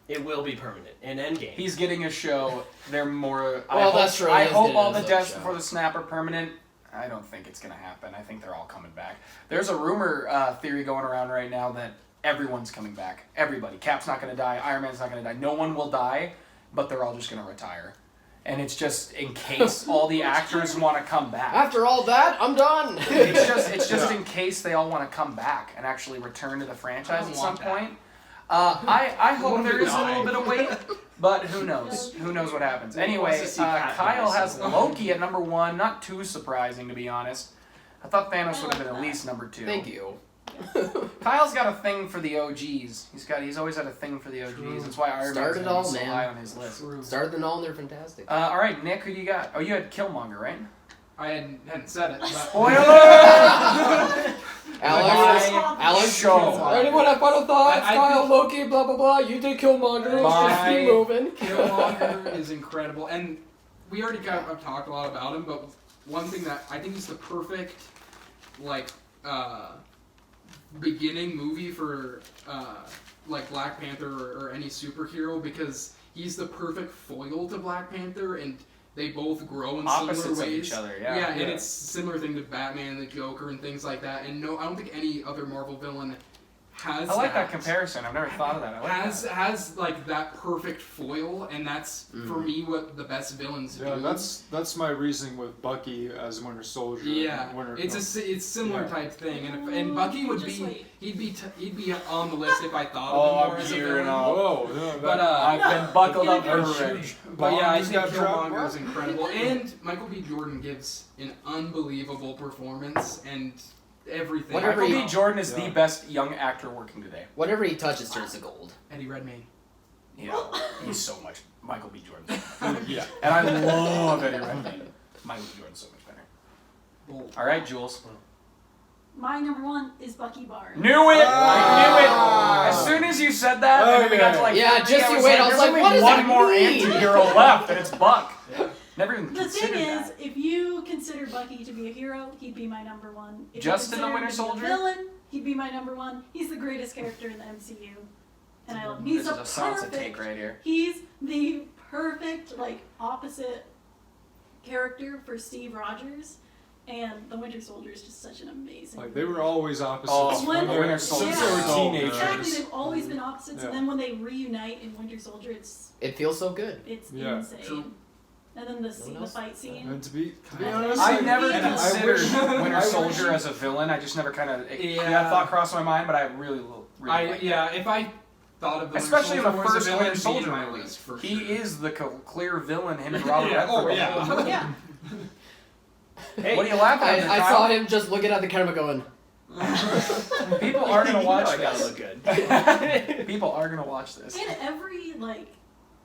Speaker 7: It will be permanent in Endgame.
Speaker 1: He's getting a show. They're more.
Speaker 6: Well, that's true.
Speaker 1: I
Speaker 6: He is
Speaker 1: hope
Speaker 6: getting
Speaker 1: all the
Speaker 6: his own
Speaker 1: deaths
Speaker 6: show.
Speaker 1: before the snap are permanent. I don't think it's gonna happen. I think they're all coming back. There's a rumor theory going around right now that everyone's coming back. Everybody. Cap's not gonna die. Iron Man's not gonna die. No one will die, but they're all just gonna retire. And it's just in case all the actors want to come back.
Speaker 6: After all that, I'm done.
Speaker 1: It's just in case they all want to come back and actually return to the franchise at some point. I hope there is a little bit of wait, but who knows? Who knows what happens? Anyway,
Speaker 7: wants to see Pat
Speaker 1: Kyle
Speaker 7: die
Speaker 1: has
Speaker 7: so
Speaker 1: Loki at number 1. Not too surprising, to be honest. I thought Thanos would have been at least number 2.
Speaker 6: Thank you.
Speaker 1: Kyle's got a thing for the OGs. He's always had a thing for the OGs.
Speaker 4: True.
Speaker 1: That's why Iron
Speaker 6: Started
Speaker 1: Man's
Speaker 6: all,
Speaker 1: so
Speaker 6: man.
Speaker 1: high on his list.
Speaker 6: Started them all, and they're fantastic.
Speaker 1: All right, Nick, who do you got? Oh, you had Killmonger, right?
Speaker 4: I hadn't said it. But
Speaker 1: Spoiler!
Speaker 6: Alex,
Speaker 1: Show.
Speaker 6: anyone have final thoughts?
Speaker 4: I
Speaker 6: Kyle,
Speaker 4: think-
Speaker 6: Loki, blah blah blah. You did Killmonger. Let's just
Speaker 1: Bye.
Speaker 6: keep moving.
Speaker 4: Killmonger is incredible, and we already kind of talked a lot about him. But one thing that I think is the perfect, beginning movie for Black Panther or any superhero, because he's the perfect foil to Black Panther, and they both grow in
Speaker 1: Opposites
Speaker 4: similar
Speaker 1: of
Speaker 4: ways.
Speaker 1: each other,
Speaker 4: Yeah,
Speaker 1: yeah.
Speaker 4: and it's similar thing to Batman and the Joker and things like that. And no, I don't think any other Marvel villain has.
Speaker 1: I like that comparison. I've never thought of that. I like
Speaker 4: has like that perfect foil, and that's for me what the best villains
Speaker 3: Yeah,
Speaker 4: do.
Speaker 3: that's my reasoning with Bucky as Winter Soldier.
Speaker 4: Yeah,
Speaker 3: Winter,
Speaker 4: it's similar
Speaker 3: Yeah.
Speaker 4: type thing, and Bucky would
Speaker 5: Just
Speaker 4: be
Speaker 5: wait.
Speaker 4: he'd be on the list if I thought
Speaker 1: Oh,
Speaker 4: of him
Speaker 1: I'm
Speaker 4: more as a
Speaker 1: gearing
Speaker 4: villain.
Speaker 1: up.
Speaker 3: Whoa, no,
Speaker 4: But
Speaker 1: I've been buckled up
Speaker 5: Get a
Speaker 1: for
Speaker 5: good
Speaker 1: it.
Speaker 4: But yeah, I
Speaker 3: Bond
Speaker 4: think
Speaker 3: got dropped.
Speaker 4: Killmonger is incredible, and Michael B. Jordan gives an unbelievable performance and everything.
Speaker 6: Whatever
Speaker 1: Michael
Speaker 6: he-
Speaker 1: B. Jordan is
Speaker 3: Yeah.
Speaker 1: the best young actor working today.
Speaker 6: Whatever he touches turns to gold.
Speaker 4: Eddie Redmayne.
Speaker 1: Yeah, he's so much Michael B. Jordan.
Speaker 3: Yeah.
Speaker 1: And I love Eddie Redmayne. Michael B. Jordan's so much better.
Speaker 4: Bold.
Speaker 1: All right, Jules.
Speaker 5: My number 1 is Bucky Barnes.
Speaker 1: Knew it! I knew it!
Speaker 3: Ah.
Speaker 1: As soon as you said that, and then we got to like
Speaker 6: Yeah,
Speaker 1: 30,
Speaker 6: just
Speaker 1: I
Speaker 6: you
Speaker 1: was
Speaker 6: wait, I was
Speaker 1: there's
Speaker 6: like,
Speaker 1: only
Speaker 6: what does
Speaker 1: one
Speaker 6: that
Speaker 1: more
Speaker 6: mean?
Speaker 1: anti-hero left, and it's Buck. Never even
Speaker 5: The thing
Speaker 1: considered
Speaker 5: is,
Speaker 1: that.
Speaker 5: if you consider Bucky to be a hero, he'd be my number 1. If
Speaker 1: Just
Speaker 5: you
Speaker 1: in the
Speaker 5: consider
Speaker 1: Winter
Speaker 5: him to be
Speaker 1: Soldier?
Speaker 5: a villain, he'd be my number 1. He's the greatest character in the MCU, and I love him. He's
Speaker 1: This
Speaker 5: a
Speaker 1: is a Sansa
Speaker 5: perfect.
Speaker 1: take right here.
Speaker 5: He's the perfect opposite character for Steve Rogers, and the Winter Soldier is just such an amazing.
Speaker 3: Like they were always opposites
Speaker 1: Oh,
Speaker 5: When-
Speaker 3: when
Speaker 1: Winter Soldier.
Speaker 3: since they were
Speaker 5: Yeah.
Speaker 3: teenagers.
Speaker 5: Exactly, they've always been opposites,
Speaker 3: Yeah.
Speaker 5: and then when they reunite in Winter Soldier, it's
Speaker 6: It feels so good.
Speaker 3: Yeah.
Speaker 5: insane.
Speaker 4: True.
Speaker 5: And then the fight scene.
Speaker 3: And to be
Speaker 5: I
Speaker 3: honest,
Speaker 1: I
Speaker 5: Like,
Speaker 1: never
Speaker 5: and I
Speaker 1: considered
Speaker 3: wish-
Speaker 1: Winter
Speaker 3: I
Speaker 1: Soldier
Speaker 3: wish-
Speaker 1: as a villain. I just never kind of
Speaker 4: Yeah.
Speaker 1: that thought crossed my mind, but I really like that.
Speaker 4: If I thought of the
Speaker 1: Especially in the
Speaker 4: Winter Soldier
Speaker 1: first
Speaker 4: as a
Speaker 1: Winter
Speaker 4: villain,
Speaker 1: Soldier
Speaker 4: he'd be in my
Speaker 1: movie.
Speaker 4: list for
Speaker 1: He
Speaker 4: sure.
Speaker 1: is the clear villain. Him and Robert
Speaker 4: Yeah.
Speaker 1: Redford.
Speaker 4: Oh, yeah.
Speaker 5: Yeah.
Speaker 7: Hey,
Speaker 1: What are you laughing at?
Speaker 6: I
Speaker 1: Kyle?
Speaker 6: saw him just looking at the camera going,
Speaker 1: People are gonna watch
Speaker 7: I gotta
Speaker 1: this.
Speaker 7: look good.
Speaker 1: People are gonna watch this.
Speaker 5: In every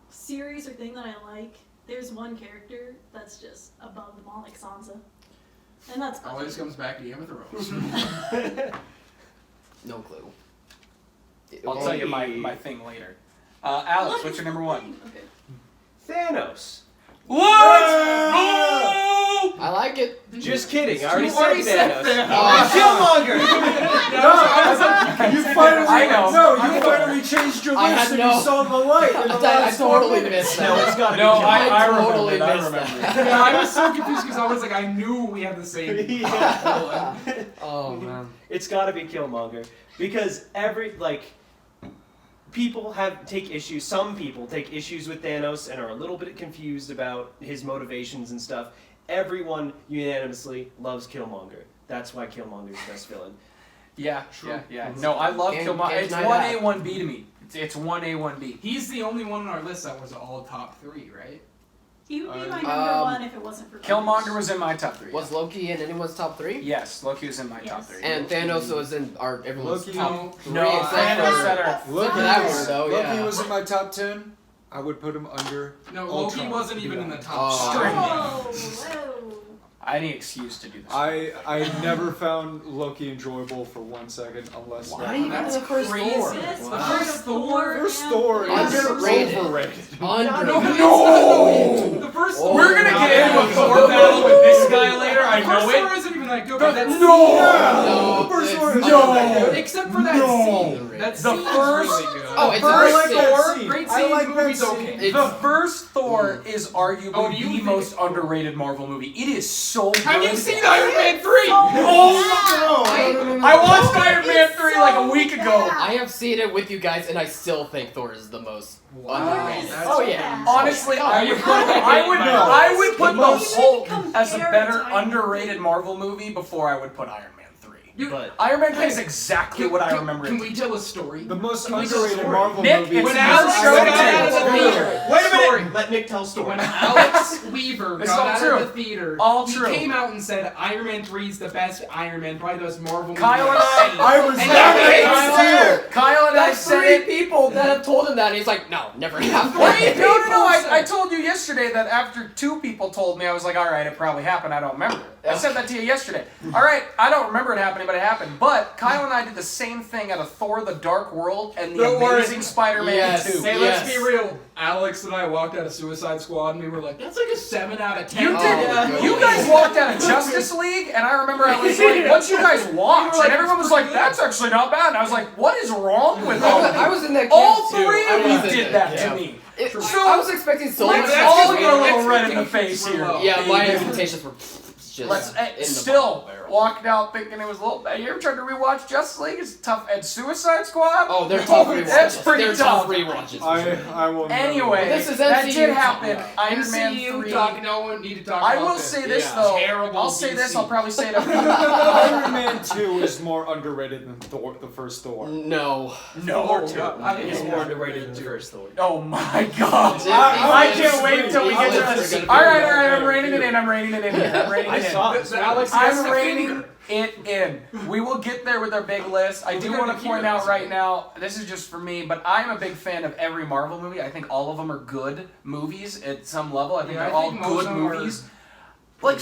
Speaker 5: series or thing that I like, there's one character that's just above them all, like Sansa, and that's Bucky.
Speaker 4: Always comes back to Game of Thrones.
Speaker 6: no clue.
Speaker 1: I'll tell you my thing later. Alex, what's your number 1?
Speaker 5: Okay.
Speaker 7: Thanos.
Speaker 1: What?
Speaker 6: I like it.
Speaker 7: Just kidding. I already
Speaker 4: You
Speaker 7: said
Speaker 4: already said
Speaker 7: Thanos.
Speaker 6: Oh,
Speaker 7: Killmonger.
Speaker 3: you finally,
Speaker 1: I know.
Speaker 3: no, you finally changed your
Speaker 6: I
Speaker 3: list
Speaker 6: had
Speaker 3: and
Speaker 6: no-
Speaker 3: you saw the light in the
Speaker 6: I
Speaker 3: last 4
Speaker 6: totally
Speaker 3: minutes.
Speaker 6: missed
Speaker 7: No,
Speaker 6: that.
Speaker 7: it's gotta
Speaker 1: No,
Speaker 7: be
Speaker 1: I
Speaker 7: Killmonger.
Speaker 6: totally
Speaker 1: remembered. I
Speaker 6: missed
Speaker 1: remembered.
Speaker 6: that.
Speaker 4: Yeah, I was so confused because I was like, I knew we had the same.
Speaker 7: Yeah.
Speaker 6: Oh man.
Speaker 7: It's got to be Killmonger because people take issues. Some people take issues with Thanos and are a little bit confused about his motivations and stuff. Everyone unanimously loves Killmonger. That's why Killmonger's best villain.
Speaker 1: Yeah, yeah. No, I love
Speaker 6: Can't-
Speaker 1: Killmonger.
Speaker 6: can't
Speaker 1: It's
Speaker 6: deny
Speaker 1: 1A,
Speaker 6: that.
Speaker 1: 1B to me. It's 1A, 1B.
Speaker 4: He's the only one on our list that was all top 3, right?
Speaker 5: He would be my number
Speaker 6: Um,
Speaker 5: 1 if it wasn't for
Speaker 1: Killmonger was in my top 3.
Speaker 6: Was Loki in anyone's top 3?
Speaker 1: Yes, Loki was in my top
Speaker 5: Yes.
Speaker 1: 3.
Speaker 6: And Thanos was in everyone's
Speaker 3: Loki-
Speaker 6: top 3.
Speaker 1: No,
Speaker 6: except
Speaker 1: Thanos
Speaker 6: for-
Speaker 1: said her.
Speaker 3: Loki,
Speaker 6: For that one, though,
Speaker 3: Loki
Speaker 6: yeah.
Speaker 3: was in my top 10. I would put him under
Speaker 4: No,
Speaker 3: Ultron,
Speaker 4: Loki wasn't
Speaker 3: to be
Speaker 4: even in the
Speaker 3: honest.
Speaker 4: top
Speaker 6: Oh.
Speaker 4: string.
Speaker 5: Whoa, whoa.
Speaker 1: any excuse to do this.
Speaker 3: I never found Loki enjoyable for 1 second unless
Speaker 6: Not even
Speaker 4: That's
Speaker 6: the first
Speaker 4: crazy.
Speaker 6: Thor.
Speaker 5: Yes,
Speaker 4: The
Speaker 5: Thor,
Speaker 4: first Thor.
Speaker 3: First
Speaker 5: yeah.
Speaker 3: Thor is
Speaker 6: Underrated.
Speaker 3: overrated.
Speaker 6: Underrated.
Speaker 4: The first
Speaker 6: Oh,
Speaker 1: We're gonna
Speaker 6: no,
Speaker 1: get into
Speaker 6: no,
Speaker 1: a Thor battle with this guy later. I
Speaker 4: The
Speaker 1: know
Speaker 4: first Thor
Speaker 1: it.
Speaker 4: isn't even that good, but that
Speaker 6: No,
Speaker 3: The first
Speaker 6: it's
Speaker 3: one is
Speaker 6: underrated.
Speaker 4: except for that
Speaker 3: No.
Speaker 4: scene. That
Speaker 1: The
Speaker 4: scene
Speaker 1: first-
Speaker 4: is really good.
Speaker 6: Oh, it's
Speaker 3: I
Speaker 6: a
Speaker 3: like
Speaker 6: great
Speaker 3: that
Speaker 6: scene.
Speaker 3: scene.
Speaker 4: Great
Speaker 3: I
Speaker 4: scene,
Speaker 3: like that
Speaker 4: movie's
Speaker 3: scene.
Speaker 4: okay.
Speaker 6: It's-
Speaker 1: The first Thor is arguably
Speaker 4: Oh, do you
Speaker 1: the
Speaker 4: think
Speaker 1: most
Speaker 4: it's cool?
Speaker 1: underrated Marvel movie. It is so good.
Speaker 4: Have you seen Iron Man 3?
Speaker 1: I watched Iron Man 3 like a week ago.
Speaker 6: I have seen it with you guys, and I still think Thor is the most underrated.
Speaker 4: That's-
Speaker 6: Oh yeah.
Speaker 1: Honestly, I would put the
Speaker 5: Even
Speaker 1: Hulk as a
Speaker 5: compared
Speaker 1: better
Speaker 5: to Iron Man
Speaker 1: underrated Marvel movie before I would put Iron Man 3.
Speaker 7: But
Speaker 1: Iron Man 3 is exactly what I remember.
Speaker 4: Can
Speaker 1: it
Speaker 4: we
Speaker 1: to
Speaker 4: tell a story?
Speaker 3: The most
Speaker 4: Can we tell a
Speaker 3: underrated
Speaker 4: story?
Speaker 3: Marvel
Speaker 1: Nick,
Speaker 3: movie.
Speaker 1: it's
Speaker 4: When
Speaker 1: your
Speaker 4: Alex
Speaker 1: show
Speaker 4: got
Speaker 1: to
Speaker 4: out of the
Speaker 1: tell.
Speaker 4: theater.
Speaker 7: wait a
Speaker 4: Story.
Speaker 7: minute. Let Nick tell a story.
Speaker 4: When Alex Weaver
Speaker 1: It's
Speaker 4: got
Speaker 1: all
Speaker 4: out
Speaker 1: true.
Speaker 4: of the theater,
Speaker 1: All
Speaker 4: he
Speaker 1: true.
Speaker 4: came out and said Iron Man 3 is the best Iron Man, probably the best Marvel
Speaker 1: Kyle
Speaker 4: movie
Speaker 1: and
Speaker 4: I've seen.
Speaker 3: I was
Speaker 4: And
Speaker 3: that
Speaker 4: I-
Speaker 3: way too.
Speaker 1: Kyle and I
Speaker 6: That's
Speaker 1: said
Speaker 6: 3
Speaker 1: it.
Speaker 6: people that have told him that, and he's like, no, never happened.
Speaker 1: Wait, no. I told you yesterday that after 2 people told me, I was like, all right, it probably happened. I don't remember it. I said that to you yesterday. All right, I don't remember it happening, but it happened. But Kyle and I did the same thing at a Thor: The Dark World and the
Speaker 4: Don't worry.
Speaker 1: Amazing Spider-Man
Speaker 6: Yes.
Speaker 1: 2.
Speaker 4: Hey,
Speaker 6: Yes.
Speaker 4: let's be real. Alex and I walked out of Suicide Squad and we were like, that's like a 7 out of 10.
Speaker 1: You
Speaker 6: Oh,
Speaker 1: did.
Speaker 6: goodness.
Speaker 1: You guys walked out of Justice League, and I remember I was like, "What you guys watch?"
Speaker 4: We were like,
Speaker 1: And everyone was like, "That's actually not bad." And I was like, "What is wrong with all of you?"
Speaker 6: I was in that camp
Speaker 1: All
Speaker 6: too.
Speaker 1: 3
Speaker 6: I
Speaker 1: of
Speaker 6: was
Speaker 1: you
Speaker 6: in
Speaker 1: did
Speaker 6: that
Speaker 1: that to
Speaker 6: camp.
Speaker 1: me.
Speaker 6: I was expecting so much.
Speaker 1: Let's
Speaker 4: That's
Speaker 1: all
Speaker 4: just
Speaker 1: get a
Speaker 4: me.
Speaker 1: little red in the
Speaker 4: Expectations
Speaker 1: face
Speaker 4: were
Speaker 1: here.
Speaker 4: low.
Speaker 6: Yeah, my expectations were just
Speaker 1: Let's
Speaker 6: in the
Speaker 1: still
Speaker 6: bottom barrel.
Speaker 1: walked out thinking it was a little bad. You ever tried to rewatch Justice League? It's tough. And Suicide Squad?
Speaker 6: Oh, they're tough rewatches.
Speaker 1: That's pretty
Speaker 6: they're
Speaker 1: tough.
Speaker 6: rewatches. for
Speaker 3: I
Speaker 6: sure.
Speaker 3: will.
Speaker 1: Anyway,
Speaker 6: This is
Speaker 1: that
Speaker 6: MCU
Speaker 1: did happen.
Speaker 6: talk.
Speaker 1: Iron Man
Speaker 4: MCU
Speaker 1: 3.
Speaker 4: talk, no one need to talk
Speaker 1: I
Speaker 4: about
Speaker 1: will
Speaker 4: this.
Speaker 1: say this
Speaker 6: Yeah.
Speaker 1: though.
Speaker 4: Terrible
Speaker 1: I'll say this.
Speaker 4: DC.
Speaker 1: I'll probably say it.
Speaker 3: Iron Man 2 is more underrated than Thor, the first Thor.
Speaker 6: No.
Speaker 1: No.
Speaker 4: Thor 2. I think
Speaker 7: It's
Speaker 4: it's
Speaker 7: more underrated than the first Thor.
Speaker 1: Oh my god.
Speaker 3: I
Speaker 1: can't wait till we get to
Speaker 6: These
Speaker 1: this.
Speaker 6: lists are
Speaker 1: All
Speaker 6: gonna be
Speaker 1: right. I'm
Speaker 6: better.
Speaker 1: rating it in. I'm rating it in. I'm rating
Speaker 7: I
Speaker 1: it in.
Speaker 7: saw it.
Speaker 4: Alex gets
Speaker 1: I'm
Speaker 4: the
Speaker 1: rating
Speaker 4: finger.
Speaker 1: it in. We will get there with our big list. I do
Speaker 4: We're
Speaker 1: want
Speaker 4: gonna
Speaker 1: to
Speaker 4: keep
Speaker 1: point
Speaker 4: it
Speaker 1: out
Speaker 4: this
Speaker 1: right
Speaker 4: way.
Speaker 1: now, this is just for me, but I'm a big fan of every Marvel movie. I think all of them are good movies at some level. I think
Speaker 4: Yeah,
Speaker 1: they're
Speaker 4: I
Speaker 1: all
Speaker 4: think most
Speaker 1: good
Speaker 4: of them are
Speaker 1: movies.
Speaker 4: pretty
Speaker 1: Like
Speaker 4: good.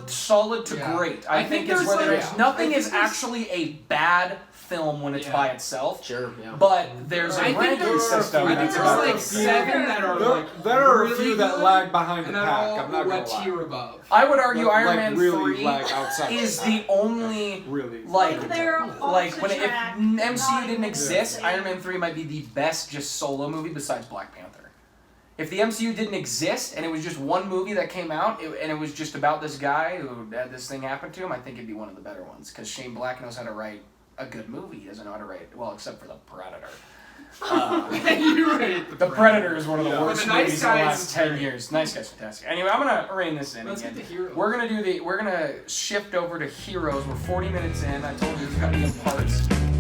Speaker 1: solid to
Speaker 4: Yeah.
Speaker 1: great.
Speaker 4: I
Speaker 1: I
Speaker 4: think
Speaker 1: think is
Speaker 4: there's
Speaker 1: where
Speaker 4: like-
Speaker 1: there's
Speaker 4: yeah.
Speaker 1: nothing
Speaker 4: I
Speaker 1: is
Speaker 4: think there's-
Speaker 1: actually a bad film when it's
Speaker 4: Yeah.
Speaker 1: by itself.
Speaker 6: Sure. Yeah.
Speaker 1: But there's a
Speaker 4: I think
Speaker 1: ranking
Speaker 4: there's-
Speaker 1: system.
Speaker 4: I think
Speaker 1: that's
Speaker 4: there's
Speaker 1: about
Speaker 4: like
Speaker 1: it.
Speaker 4: 7 that are
Speaker 3: There,
Speaker 4: like
Speaker 3: there are a
Speaker 4: really
Speaker 3: few that
Speaker 4: good,
Speaker 3: lag behind the
Speaker 4: and they're
Speaker 3: pack.
Speaker 4: all
Speaker 3: I'm not
Speaker 4: a
Speaker 3: gonna lie.
Speaker 4: tier above.
Speaker 1: I would argue
Speaker 3: Like,
Speaker 1: Iron Man
Speaker 3: really
Speaker 1: 3
Speaker 3: lag outside
Speaker 1: is
Speaker 3: the
Speaker 1: the only
Speaker 3: Really.
Speaker 1: like
Speaker 5: they're
Speaker 1: like
Speaker 5: off
Speaker 1: when
Speaker 5: the
Speaker 1: if
Speaker 5: track,
Speaker 1: MCU
Speaker 5: not
Speaker 1: didn't
Speaker 5: even
Speaker 1: exist,
Speaker 5: the same.
Speaker 1: Iron Man 3 might be the best just solo movie besides Black Panther. If the MCU didn't exist and it was just one movie that came out and it was just about this guy who had this thing happen to him, I think it'd be one of the better ones because Shane Black knows how to write a good movie. He doesn't know how to write, well, except for The Predator.
Speaker 4: You're right.
Speaker 1: The Predator is one of the
Speaker 6: Yeah.
Speaker 1: worst
Speaker 4: But The Nice
Speaker 1: movies in the
Speaker 4: Guys
Speaker 1: last
Speaker 4: is
Speaker 1: 10
Speaker 4: great.
Speaker 1: years. Nice Guys, fantastic. Anyway, I'm gonna rein this in
Speaker 4: Let's
Speaker 1: again.
Speaker 4: get to Heroes.
Speaker 1: We're gonna shift over to Heroes. We're 40 minutes in. I told you there's gonna be a parts.